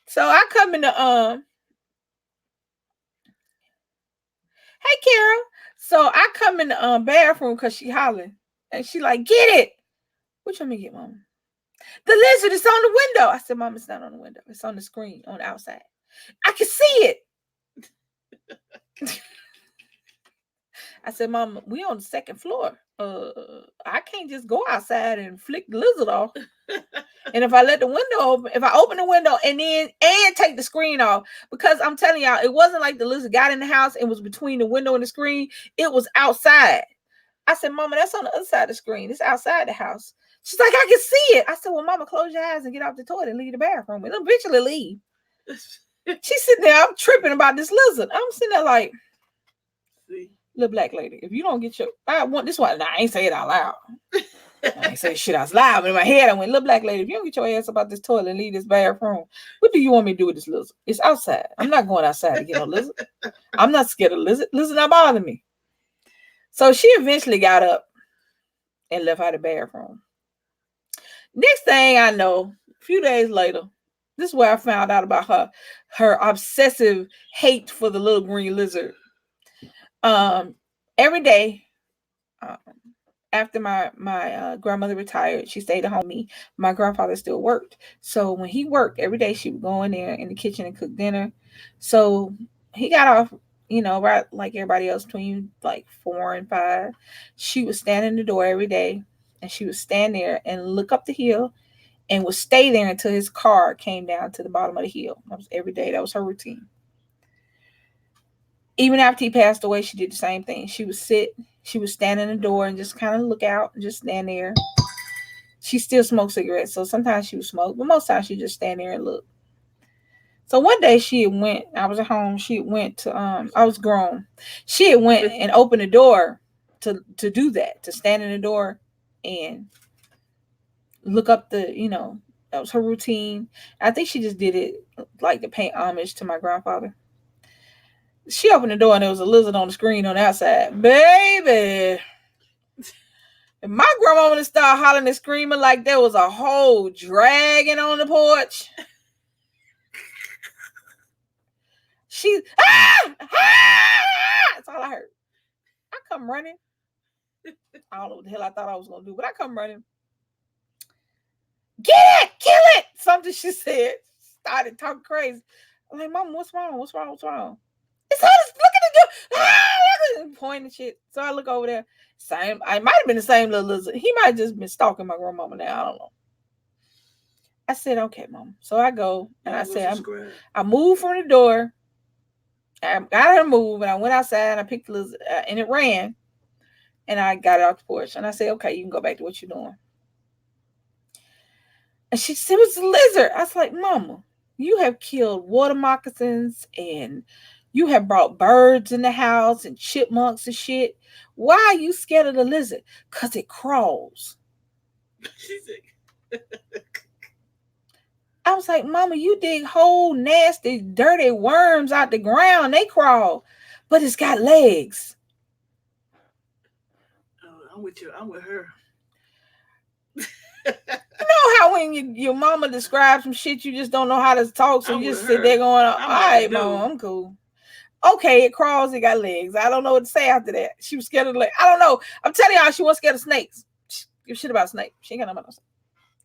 So I come in the hey Carol. So I come in the bathroom because she hollering and she like, get it. What you want me to get, Mama? The lizard is on the window. I said, Mom, it's not on the window. It's on the screen on the outside. I can see it. I said, Mom, we on the second floor. I can't just go outside and flick the lizard off. And if I let the window open, if I open the window and take the screen off, because I'm telling y'all, it wasn't like the lizard got in the house and was between the window and the screen. It was outside. I said, Mama, that's on the other side of the screen. It's outside the house. She's like, I can see it. I said, well, Mama, close your eyes and get off the toilet and leave the bathroom. And eventually leave. She's sitting there. I'm tripping about this lizard. I'm sitting there like, see, little black lady, if you don't get your, I want this one. Nah, I ain't say it out loud. I ain't say shit out loud. But in my head, I went, little black lady, if you don't get your ass about this toilet and leave this bathroom, what do you want me to do with this lizard? It's outside. I'm not going outside to get no lizard. I'm not scared of lizard. Lizard not bother me. So she eventually got up and left out of the bathroom. Next thing I know, a few days later, this is where I found out about her obsessive hate for the little green lizard. Every day, after my grandmother retired, she stayed at home with me. My grandfather still worked. So when he worked, every day she would go in there in the kitchen and cook dinner. So he got off, right like everybody else, between like 4 and 5. She would stand in the door every day and she would stand there and look up the hill and would stay there until his car came down to the bottom of the hill. That was every day. That was her routine. Even after he passed away, she did the same thing. She would sit, she would stand in the door and just kind of look out and just stand there. She still smoked cigarettes, so sometimes she would smoke, but most times she just stand there and look. So one day I was at home, she went to, I was grown. She had went and opened the door to do that, to stand in the door and look up that was her routine. I think she just did it like to pay homage to my grandfather. She opened the door and there was a lizard on the screen on the outside. Baby. And my grandma would start hollering and screaming like there was a whole dragon on the porch. That's all I heard. I come running. I don't know what the hell I thought I was going to do, but I come running. Get it! Kill it! Something she said. Started talking crazy. I'm like, Mama, what's wrong? What's wrong? What's wrong? It's hard as look at the door. Pointing shit. So I look over there. Same. I might have been the same little lizard. He might have just been stalking my grandmama now. I don't know. I said, okay, Mom. So I go and I said, I moved from the door. I got her to move and I went outside and I picked the lizard and it ran. And I got it off the porch. And I said, okay, you can go back to what you're doing. And she said, it was a lizard. I was like, Mama, you have killed water moccasins and you have brought birds in the house and chipmunks and shit. Why are you scared of the lizard? Because it crawls. I was like, Mama, you dig whole nasty, dirty worms out the ground. They crawl. But it's got legs. Oh, I'm with you. I'm with her. You know how when your mama describes some shit, you just don't know how to talk. So you just sit there going, all right, Mama, I'm cool. Okay, it crawls, it got legs. I don't know what to say after that. She was scared of the legs. I don't know. I'm telling y'all, she wasn't scared of snakes. She give shit about snake. She ain't got nothing about no snake.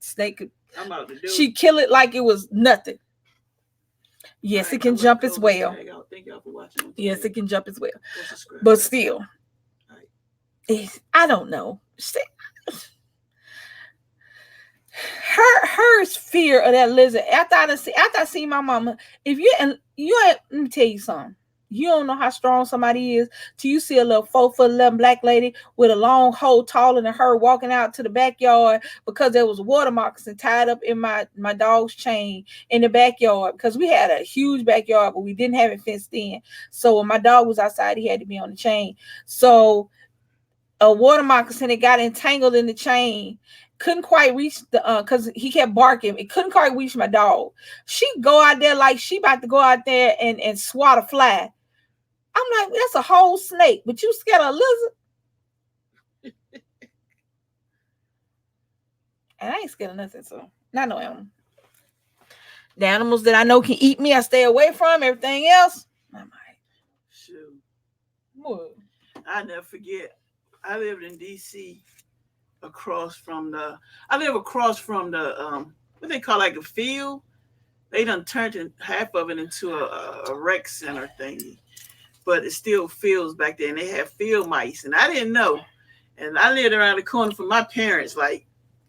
Snake could, I'm about to do she'd kill it like it was nothing. Yes, All it right, can I'm gonna jump as close this well. tag out. Thank y'all for watching. Yes, it can jump as well. Go subscribe. But still, Right. I don't know. Her fear of that lizard. After I see my mama, if you and you ain't, let me tell you something. You don't know how strong somebody is till you see a little 4'11" black lady with a long hoe taller than her walking out to the backyard because there was a water moccasin tied up in my dog's chain in the backyard because we had a huge backyard, but we didn't have it fenced in. So when my dog was outside, he had to be on the chain. So a water moccasin that got entangled in the chain couldn't quite reach the because he kept barking. It couldn't quite reach my dog. She go out there like she about to go out there and swat a fly. I'm like, that's a whole snake, but you scared of a lizard? And I ain't scared of nothing, so not no animal. The animals that I know can eat me, I stay away from. Everything else, I might. Shoot. What? I never forget. I lived in DC across from the what they call like a field. They done turned half of it into a rec center thingy. But it still fields back there, and they have field mice, and I didn't know. And I lived around the corner from my parents, like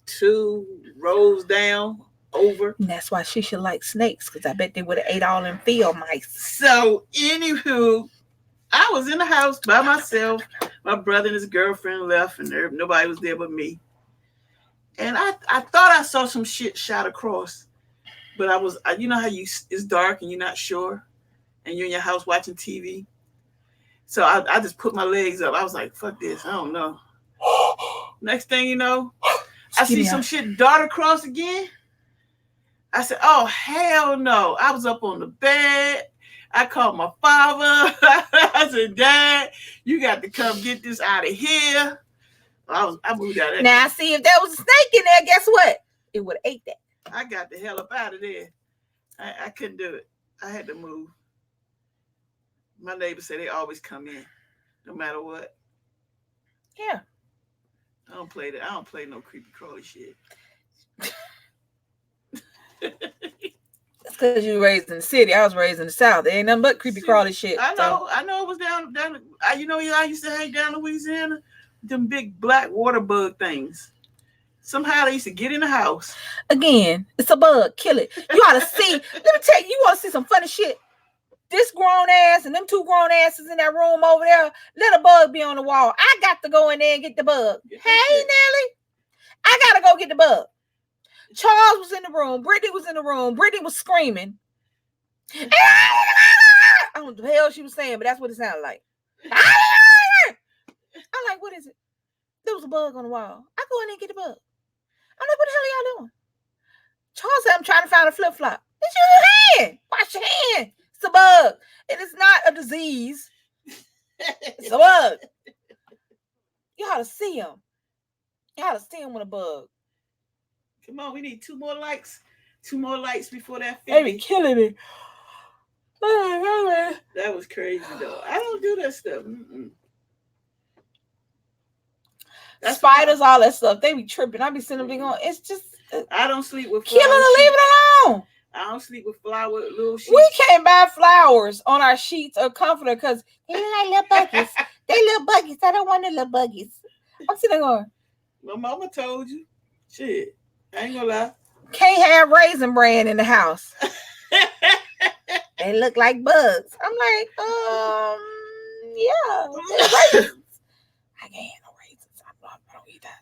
2 rows down over. And that's why she should like snakes, because I bet they would have ate all them field mice. So, anywho, I was in the house by myself. My brother and his girlfriend left, and nobody was there but me. And I thought I saw some shit shot across, but you know how it's dark and you're not sure, and you're in your house watching TV. So I just put my legs up. I was like, fuck this. I don't know. Next thing you know, I see some shit dart across again. I said, oh, hell no. I was up on the bed. I called my father. I said, Dad, you got to come get this out of here. I moved out of there. Now, see, if there was a snake in there, guess what? It would have ate that. I got the hell up out of there. I couldn't do it. I had to move. My neighbors say they always come in, no matter what. Yeah. I don't play that. I don't play no creepy crawly shit. That's because you were raised in the city. I was raised in the South. There ain't nothing but creepy crawly shit. I know. I know it was down. You know, I used to hang down Louisiana. Them big black water bug things. Somehow they used to get in the house. Again, it's a bug. Kill it. You ought to see. Let me tell you, you want to see some funny shit. This grown ass and them 2 grown asses in that room over there, let a bug be on the wall. I got to go in there and get the bug. Hey, Nelly, I got to go get the bug. Charles was in the room. Brittany was in the room. Brittany was screaming. I don't know what the hell she was saying, but that's what it sounded like. I'm like, what is it? There was a bug on the wall. I go in there and get the bug. I'm like, what the hell are y'all doing? Charles said, I'm trying to find a flip-flop. It's your hand. Wash your hand. It's a bug. It is not a disease. It's a bug. You ought to see him. You ought to see him with a bug. Come on, we need 2 more likes. 2 more likes before that 50. They be killing me. That was crazy, though. I don't do that stuff. Spiders, all that stuff. They be tripping. I be sitting there going, it's just. I don't sleep with kill it or leave it alone. I don't sleep with flower little sheets. We can't buy flowers on our sheets or comforter because they look like little buggies. They little buggies. I don't want the little buggies. I'm sitting there going, my mama told you. Shit. I ain't gonna lie. Can't have Raisin Bran in the house. They look like bugs. I'm like, yeah. Raisins. I can't have no raisins. I don't eat that.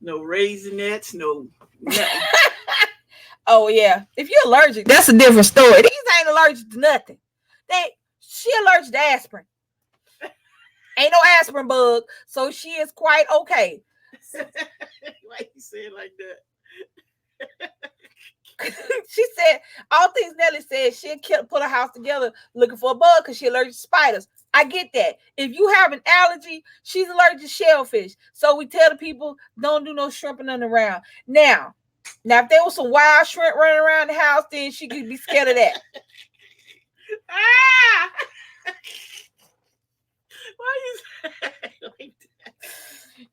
No Raisinets, no nothing. Oh yeah. If you're allergic, that's a different story. These ain't allergic to nothing. She allergic to aspirin. Ain't no aspirin bug, so she is quite okay. Why you say it like that? She said all things Nelly said, she'll put a house together looking for a bug because she's allergic to spiders. I get that. If you have an allergy, she's allergic to shellfish. So we tell the people don't do no shrimping on around. Now, if there was some wild shrimp running around the house, then she could be scared of that. Why you say it like that?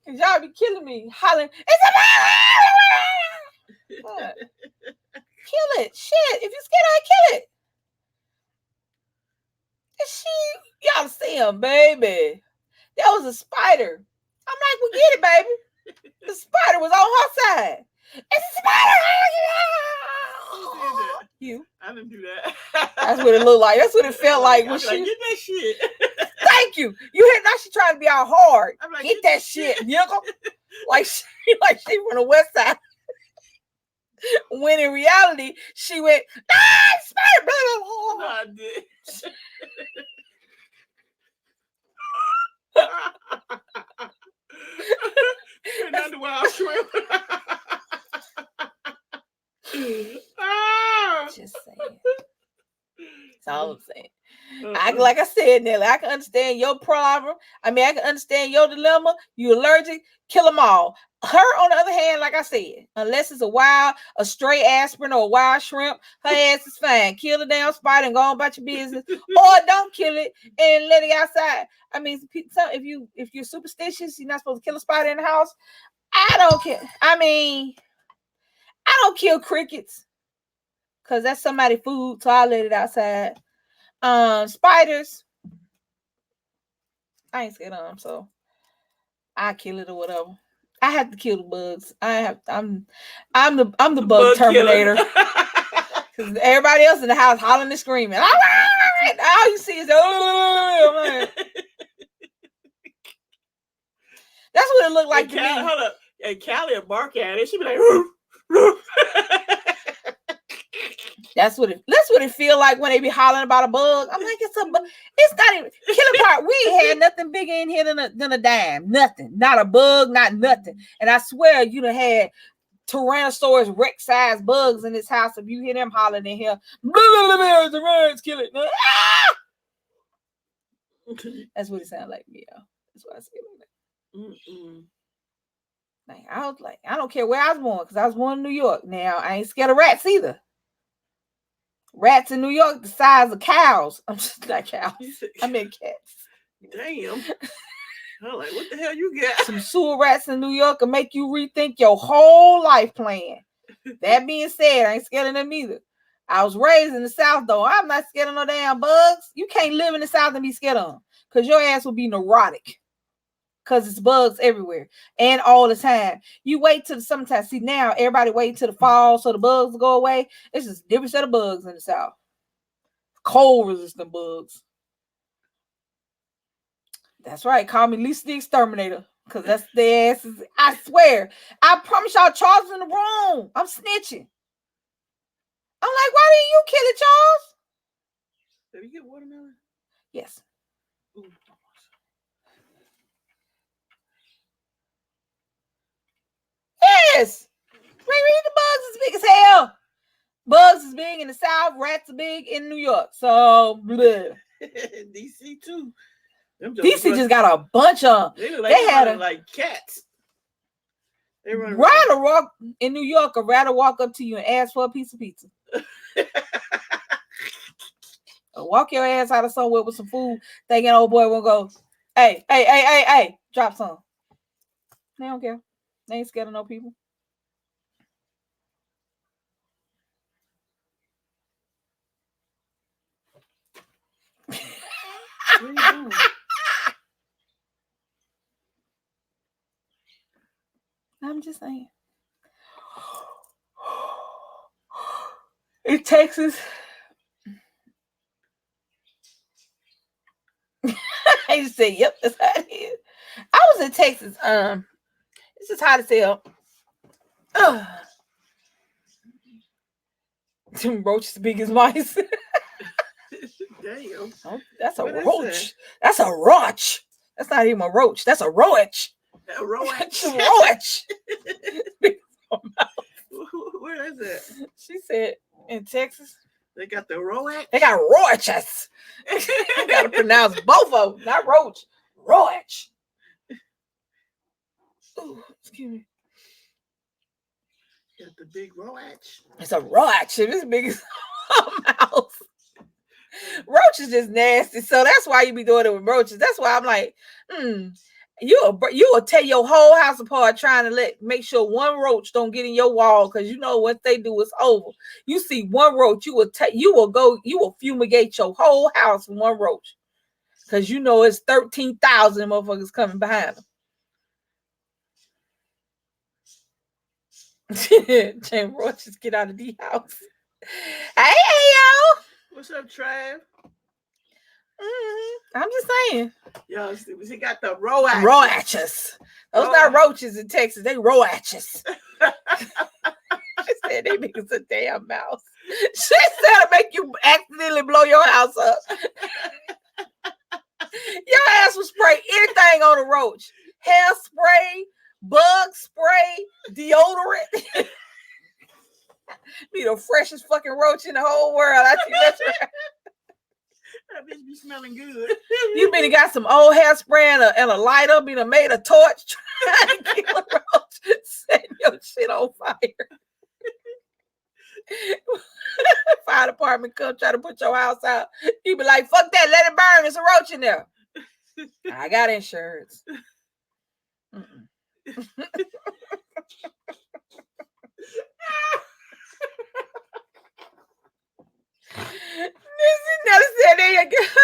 Cause y'all be killing me, hollering, it's a kill it. Shit, if you scared, I kill it. And y'all see him, baby. That was a spider. I'm like, well, get it, baby. The spider was on her side. It's a spider. Who did that? You. I didn't do that. That's what it looked like. That's what it felt like when I'm she. like, get that shit. Thank you. You hit now. She trying to be all hard. I'm like, get that shit, nigga. like she from the west side. When in reality, she went, spider. No, I did. You're not the wild shrimp. Just saying. That's all I'm saying. Like I said, Nelly, I can understand your problem. I mean, I can understand your dilemma. You allergic, kill them all. Her, on the other hand, like I said, unless it's a stray aspirin or a wild shrimp, her ass is fine. Kill the damn spider and go on about your business, or don't kill it and let it outside. I mean, if you're superstitious, you're not supposed to kill a spider in the house. I don't care. I mean, I don't kill crickets because that's somebody's food, so I let it outside. Spiders, I ain't scared of them, so I kill it or whatever. I have to kill the bugs. I'm the bug terminator. Because everybody else in the house hollering and screaming. All right, all you see is that's what it looked like to me. Hold up. And Callie would bark at it. She'd be like, roof, roof. That's what it feel like when they be hollering about a bug. I'm like, it's not even killing part. We ain't had nothing bigger in here than a dime. Nothing. Not a bug, not nothing. And I swear you'd have had Tyrannosaurus Rex size bugs in this house if you hear them hollering in here. The rats kill it. That's what it sounds like to me, y'all. That's what I say like that. Like, I was like, I don't care where I was born, because I was born in New York. Now I ain't scared of rats either. Rats in New York the size of cows. I'm just not cows. I mean cats. Damn. I'm like, what the hell you got? Some sewer rats in New York will make you rethink your whole life plan. That being said, I ain't scared of them either. I was raised in the South, though. I'm not scared of no damn bugs. You can't live in the South and be scared of them, because your ass will be neurotic. Because it's bugs everywhere and all the time. You wait till the summertime. See, now everybody wait till the fall so the bugs will go away. It's just a different set of bugs in the South. Cold resistant bugs. That's right. Call me Lisa the Exterminator, because that's their asses. I swear. I promise y'all, Charles is in the room. I'm snitching. I'm like, why didn't you kill it, Charles? Did you get watermelon? Yes. Ooh. Yes. The bugs is big as hell. Bugs is big in the South. Rats are big in New York. So, bleh. DC too. DC just got a bunch of. They had like cats. They run rather walk in New York, or rather walk up to you and ask for a piece of pizza. Or walk your ass out of somewhere with some food, thinking old boy will go, hey, drop some. They don't care. They ain't scared of no people. What are you doing? I'm just saying. In Texas, I just say, yep, that's how it is. I was in Texas. It's just hot as hell. Them roaches big as mice. Damn. Oh, that's a What is roach. That's a roach. That's not even a roach. That's a roach. A roach. Roach. Where is it? She said in Texas. They got the roach. They got roaches. You gotta pronounce both of them, not roach. Roach. Ooh, excuse me. Got the big roach. It's a roach. It's big as a mouse. Roach is just nasty. So that's why you be doing it with roaches. That's why I'm like, You will tear your whole house apart trying to make sure one roach don't get in your wall, because you know what they do is over. You see one roach, you will fumigate your whole house with one roach, because you know it's 13,000 motherfuckers coming behind them. Jane roaches get out of the house. Hey yo, what's up, Trav? I'm just saying. Yo, he got the roaches. Roaches. Those not roaches in Texas. They roaches. She said they niggas a damn mouse. She said to make you accidentally blow your house up. Your ass will spray anything on a roach. Hairspray, bug spray, deodorant. Be the freshest fucking roach in the whole world. I think that's right. That bitch be smelling good. You been got some old hairspray and a lighter, been made a torch trying to kill a roach, setting your shit on fire. Fire department come try to put your house out. You be like, fuck that, let it burn. There's a roach in there. I got insurance.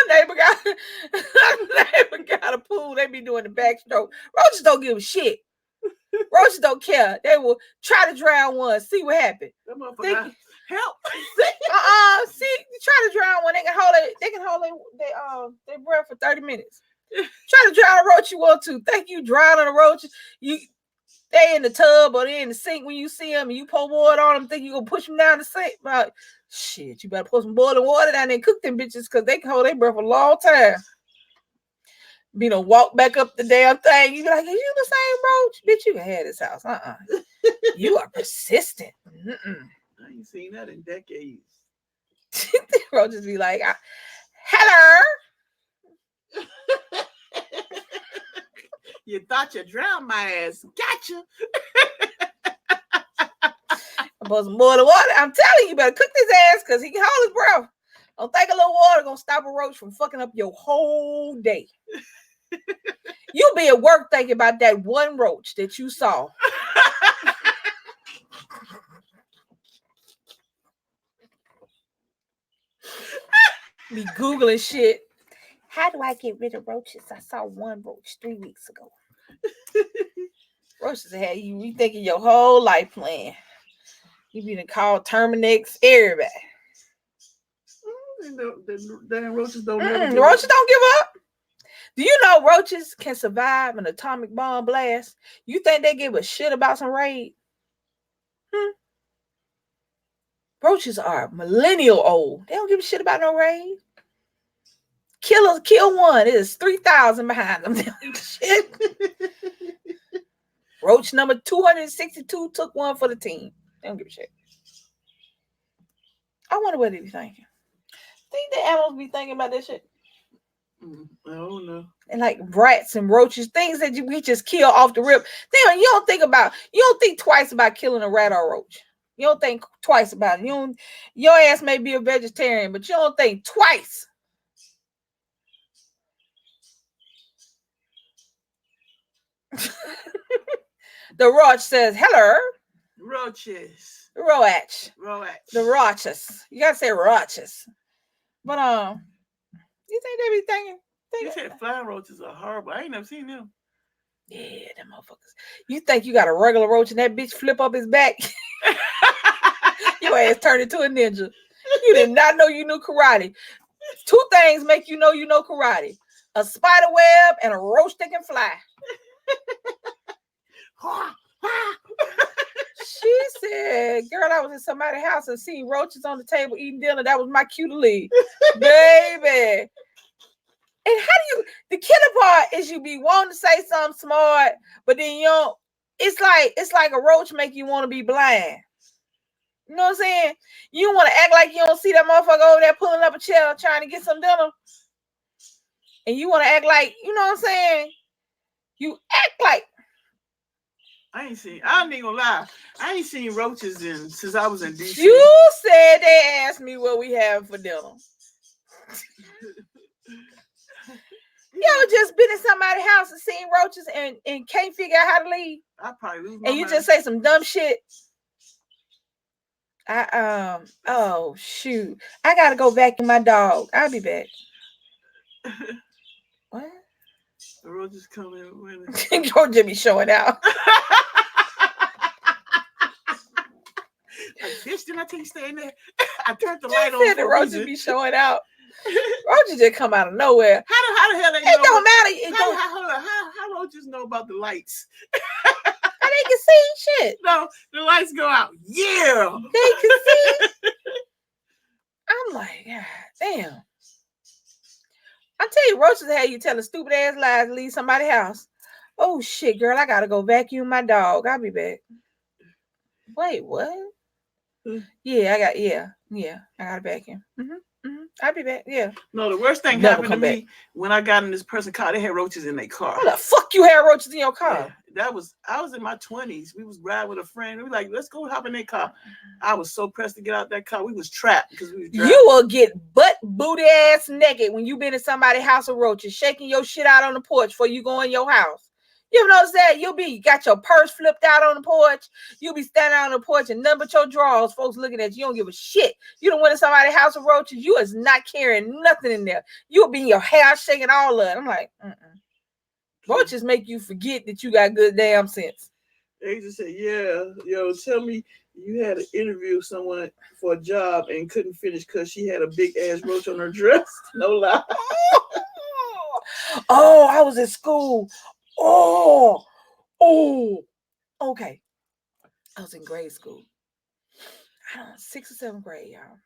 Neighbor got a pool. They be doing the backstroke. Roaches don't give a shit. Roaches don't care. They will try to drown one. See what happens. Help. See, try to drown one. They can hold their breath for 30 minutes. Try to drown a roach you want to. Think you drowning a roach. They in the tub or they in the sink when you see them and you pour water on them, think you gonna push them down the sink. Like, shit, you better put some boiling water down there and cook them bitches, because they can hold their breath a long time. Walk back up the damn thing. You be like, are you the same roach? Bitch, you can have this house. You are persistent. I ain't seen that in decades. Roaches be like, hello. You thought you drowned my ass. Gotcha. About some boiling water. I'm telling you, you better cook this ass, because he can hold his breath. Don't think a little water gonna stop a roach from fucking up your whole day. You'll be at work thinking about that one roach that you saw. Be Googling shit. How do I get rid of roaches? I saw one roach 3 weeks ago. Roaches had you rethinking your whole life plan. You be to call Terminex, everybody. The damn roaches don't The roaches don't give up. Do you know roaches can survive an atomic bomb blast? You think they give a shit about some raid? Roaches are millennial old. They don't give a shit about no raid. Kill one. It is 3,000 behind them. Shit. Roach number 262 took one for the team. They don't give a shit. I wonder what they be thinking. Think the animals be thinking about this shit? I don't know. And like rats and roaches, things that we just kill off the rip. Then you don't think twice about killing a rat or a roach. You don't think twice about it. Your ass may be a vegetarian, but you don't think twice. The roach says, hello. Roaches. Roach. The roaches. You gotta say roaches. But you think they be thinking? You said flying roaches are horrible. I ain't never seen them. Yeah, them motherfuckers. You think you got a regular roach and that bitch flip up his back? Your ass turned into a ninja. You did not know you knew karate. 2 things make you know karate: a spider web and a roach that can fly. She said, girl, I was in somebody's house and seen roaches on the table eating dinner. That was my cue to leave. Baby. And the killer part is you be wanting to say something smart, but then you don't. It's like a roach make you want to be blind. You know what I'm saying? You want to act like you don't see that motherfucker over there pulling up a chair trying to get some dinner. And you want to act like, you know what I'm saying? You act like. I ain't even gonna lie. I ain't seen roaches since I was in DC. You said they asked me what we have for dinner. Yo, ever just been in somebody's house and seen roaches and can't figure out how to leave? I probably lose my And you mind. just say some dumb shit. Oh shoot. I gotta go vacuum my dog. I'll be back. What? The roaches come in winter. Georgia be showing out. Like, bitch, didn't I tell you stay in there? I turned the Just light on said the for a roaches reason. be showing out. Roaches just come out of nowhere. How the hell they It know? don't matter. It don't, How roaches know about the lights? they can see shit. No, the lights go out. Yeah. They can see. I'm like, God damn. I tell you, roaches have you telling stupid ass lies to leave somebody's house. Oh shit, girl, I gotta go vacuum my dog. I'll be back. Wait, what? Yeah, I got a vacuum. I'll be back. Yeah. No, the worst thing Never happened to come me when I got in this person's car. They had roaches in their car. How the fuck you had roaches in your car? Yeah, I was in my 20s. We was riding with a friend. We were like, let's go hop in their car. I was so pressed to get out that car. We was trapped because we was driving. You will get butt booty ass naked when you been in somebody's house of roaches, shaking your shit out on the porch before you go in your house. You ever notice that? You got your purse flipped out on the porch. You'll be standing out on the porch and nothing but your drawers. Folks looking at you. You don't give a shit. You don't went in somebody's house of roaches. You is not carrying nothing in there. You'll be in your hair shaking all of it. I'm like, roaches make you forget that you got good damn sense. They just said, yeah, yo, tell me you had to interview someone for a job and couldn't finish because she had a big ass roach on her dress. No lie. Oh, I was at school. Okay. I was in grade school. I don't know, 6th or 7th grade, y'all.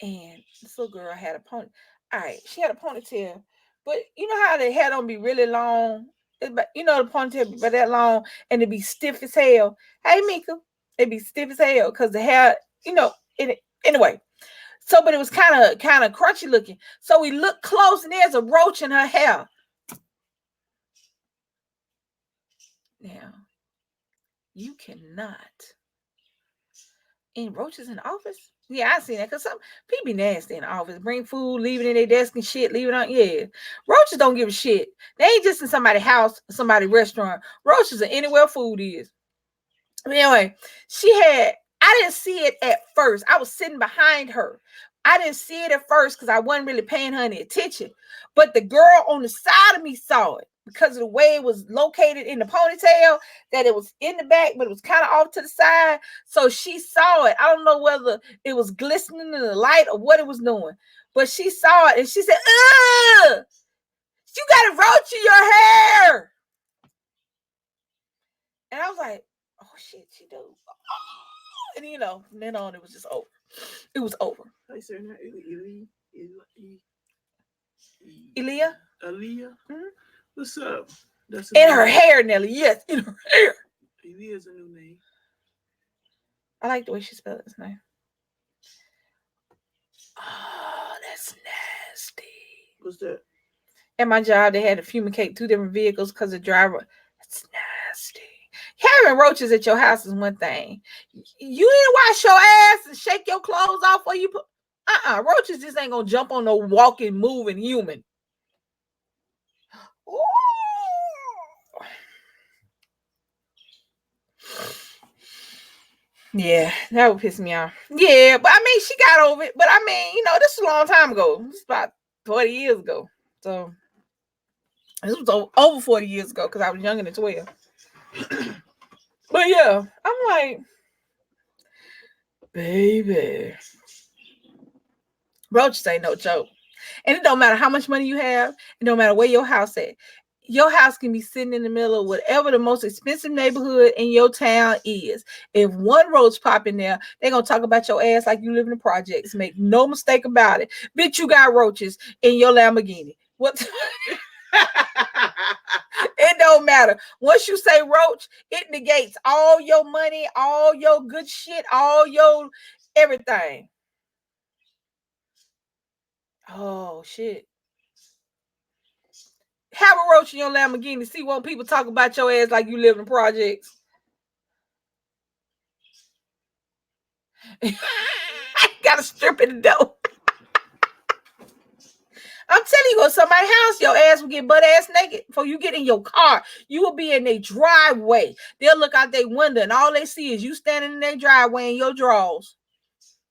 And this little girl had a pony. All right, she had a ponytail, but you know how the hair don't be really long? You know the ponytail be that long and it be stiff as hell. Hey, Mika, it be stiff as hell because the hair, anyway. So, but it was kind of crunchy looking. So we looked close and there's a roach in her hair. Now, you cannot. Any roaches in the office? Yeah, I seen that because some people be nasty in the office. Bring food, leave it in their desk and shit, leave it on. Yeah. Roaches don't give a shit. They ain't just in somebody's house, somebody's restaurant. Roaches are anywhere food is. But anyway, I didn't see it at first. I was sitting behind her. I didn't see it at first because I wasn't really paying her any attention. But the girl on the side of me saw it because of the way it was located in the ponytail, that it was in the back, but it was kind of off to the side. So she saw it. I don't know whether it was glistening in the light or what it was doing, but she saw it and she said, ugh, you got a roach in your hair. And I was like, oh shit, she do. And from then on, it was just over. It was over. How you say that? Aaliyah? Aaliyah? Mm-hmm. What's up? That's in her hair, Nelly. Yes, in her hair. Aaliyah's a new name. I like the way she spelled his name. Oh, that's nasty. What's that? At my job, they had to fumigate 2 different vehicles because the driver. That's nasty. Having roaches at your house is one thing. You need to wash your ass and shake your clothes off before you put. Roaches just ain't gonna jump on no walking, moving human. Ooh. Yeah, that would piss me off. Yeah, but I mean, she got over it. But I mean, this is a long time ago. It's about 40 years ago. So this was over 40 years ago because I was younger than 12. But yeah, I'm like, baby, roaches ain't no joke. And it don't matter how much money you have. It don't matter where your house at. Your house can be sitting in the middle of whatever the most expensive neighborhood in your town is. If one roach pop in there, they're going to talk about your ass like you live in the projects. Make no mistake about it. Bitch, you got roaches in your Lamborghini. What? It don't matter. Once you say roach, it negates all your money, all your good shit, all your everything. Oh, shit. Have a roach in your Lamborghini. See when people talk about your ass like you live in projects. Gotta strip it down. I'm telling you, go to somebody's house, your ass will get butt ass naked before you get in your car. You will be in their driveway. They'll look out their window and all they see is you standing in their driveway in your drawers.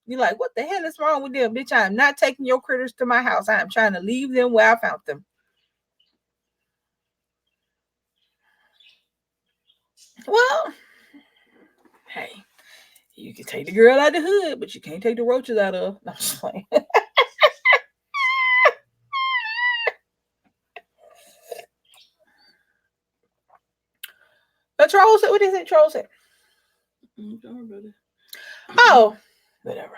You're like, what the hell is wrong with them? Bitch, I am not taking your critters to my house. I am trying to leave them where I found them. Well, hey, you can take the girl out of the hood, but you can't take the roaches out of. No, I'm just playing. The troll said, what is it? Troll said. Don't worry about it. Oh, whatever.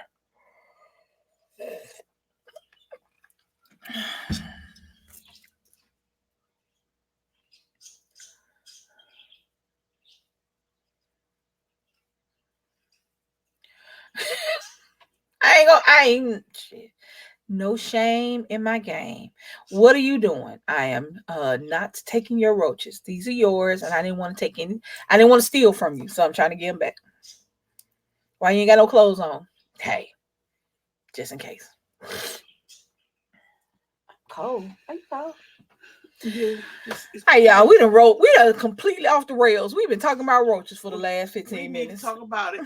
I ain't shit. No shame in my game. What are you doing? I am not taking your roaches. These are yours, and I didn't want to take any. I didn't want to steal from you, so I'm trying to get them back. Why you ain't got no clothes on? Hey, just in case. Cold. Are you cold? Yeah. Hey y'all, we done completely off the rails. We've been talking about roaches for the last 15 We need minutes. to talk about it.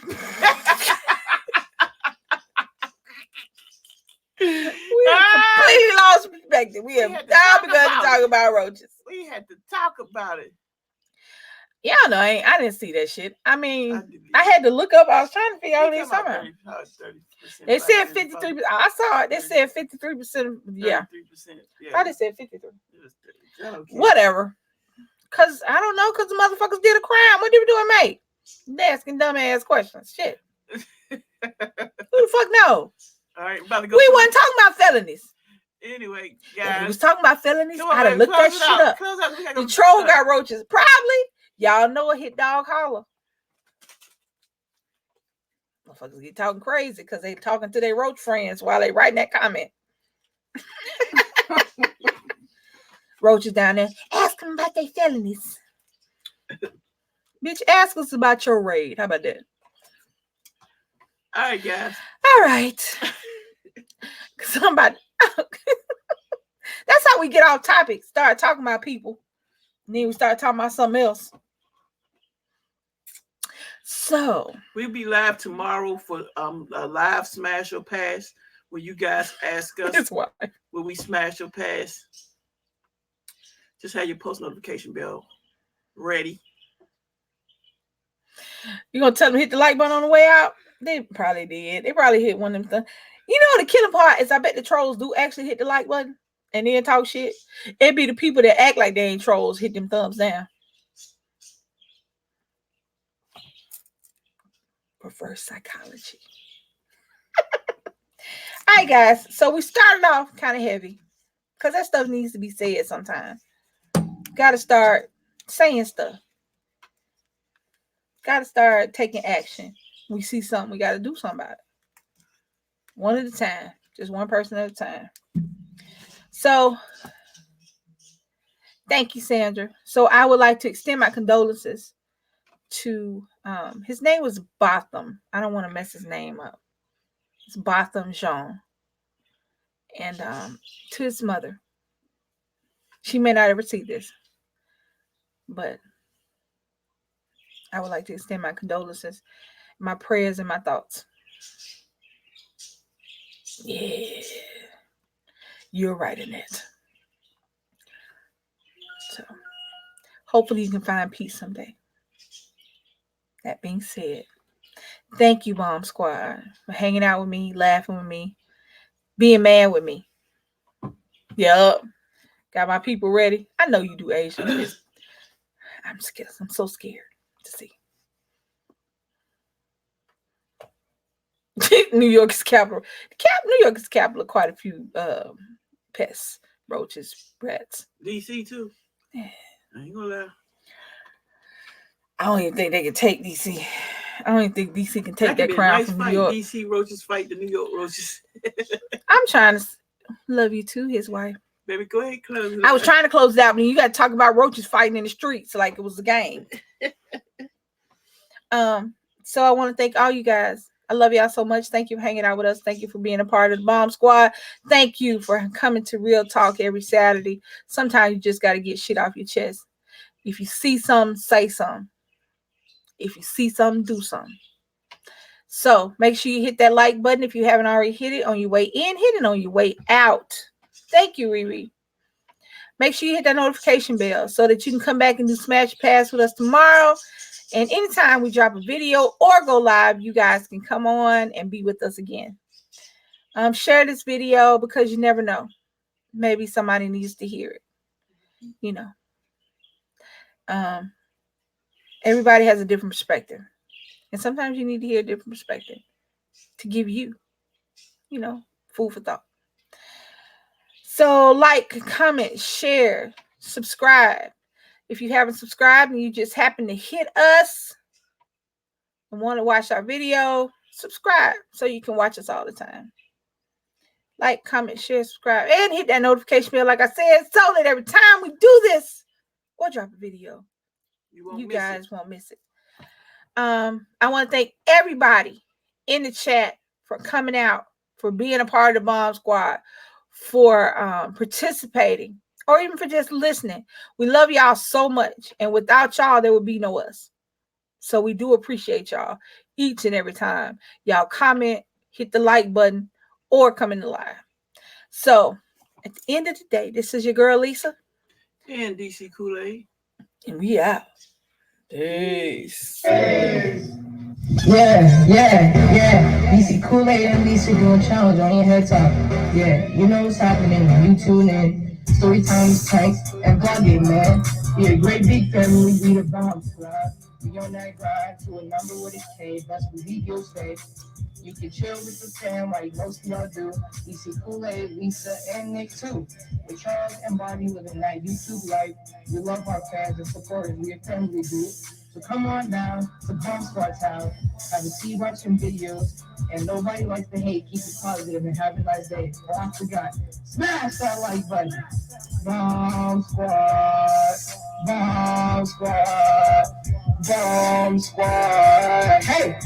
We completely lost perspective. We have now begun to talk about roaches. We had to talk about it. Yeah, no, I didn't see that shit. I mean, didn't I had to look up. I was trying to figure out what They they talking talking about about. 30%, They said 5%, 53%. I saw it. They said 53%. Yeah. 33%. Yeah. I just said 53. I don't care. Whatever. Cause I don't know. Cause the motherfuckers did a crime. What did we do, mate? They asking dumb ass questions. Shit. Who the fuck know? All right, about to go. We wasn't talking about felonies. Anyway, If guys. we was talking about felonies, Come on, I'd have baby, looked that close it shit out. up. Close out. We gotta The go troll do got roaches. Probably. Y'all know a hit dog holler. Motherfuckers get talking crazy because they talking to their roach friends while they writing that comment. Roaches down there. Ask them about their felonies. Bitch, ask us about your raid. How about that? All right, guys. All right. Somebody. That's how we get off topic. Start talking about people. And then we start talking about something else. So We'll be live tomorrow for a live smash or pass where you guys ask us that's why. will we smash or pass. Just have your post notification bell ready. You gonna tell them hit the like button on the way out? They probably did. They probably hit one of them things. You know, the killing part is I bet the trolls do actually hit the like button and then talk shit. It'd be the people that act like they ain't trolls hit them thumbs down. Reverse psychology. All right, guys. So we started off kind of heavy because that stuff needs to be said sometimes. Got to start saying stuff. Got to start taking action. We see something, we got to do something about it. One at a time. Just one person at a time. So, thank you, Sandra. So, I would like to extend my condolences to, his name was Botham. I don't want to mess his name up. It's Botham Jean. And to his mother. She may not ever see this. But I would like to extend my condolences, my prayers, and my thoughts. Yeah. You're right in it. So, hopefully you can find peace someday. That being said, thank you, Bomb Squad, for hanging out with me, laughing with me, being mad with me. Yup. Got my people ready. I know you do, Asia. I'm scared. I'm so scared to see. New York is capital. New York is capital of quite a few pests, roaches, rats. DC too. Yeah. I ain't gonna lie. I don't even think they can take DC. I don't even think DC can take that crown from fight. New York. DC roaches fight the New York roaches. I'm trying to love you too, his wife. Baby, go ahead, close it. I was trying to close it out, but you got to talk about roaches fighting in the streets like it was a game. So I want to thank all you guys I love y'all so much. Thank you for hanging out with us. Thank you for being a part of the Bomb Squad. Thank you for coming to Real Talk every Saturday. Sometimes you just got to get shit off your chest. If you see something, say something. If you see something, do something. So make sure you hit that like button if you haven't already hit it on your way in. Hit it on your way out. Thank you, Riri. Make sure you hit that notification bell so that you can come back and do Smash Pass with us tomorrow. And anytime we drop a video or go live, you guys can come on and be with us again. Share this video because you never know. Maybe somebody needs to hear it. You know. Everybody has a different perspective. And sometimes you need to hear a different perspective to give you, food for thought. So like, comment, share, subscribe. If you haven't subscribed and you just happen to hit us and want to watch our video, subscribe so you can watch us all the time. Like, comment, share, subscribe, and hit that notification bell, like I said, so that every time we do this or drop a video, you guys won't miss it. I want to thank everybody in the chat for coming out, for being a part of the Bomb Squad, for participating, or even for just listening. We love y'all so much, and without y'all, there would be no us. So we do appreciate y'all each and every time y'all comment, hit the like button, or come in the live. So at the end of the day, this is your girl Lisa and DC Kool-Aid, and we out. Peace. Yeah. DC Kool-Aid and Lisa doing challenge on your head top. Yeah, you know what's happening when you tune in. Story times, tanks, and blogging, man. Be a great big family, be the Bomb Squad. We on that grind to a number with a K. Best believe you'll stay. You can chill with the fam like most of y'all do. DC Kool-Aid, Lisa, and Nick too. With Charles and Bobby living that YouTube life. We love our fans and supporters. We a family group. So come on down to Bomb Squad Town. Have a seat, watch some videos. And nobody likes to hate. Keep it positive and have a nice day. Oh, I forgot. Smash that like button. Bomb Squad. Bomb Squad. Bomb Squad. Hey!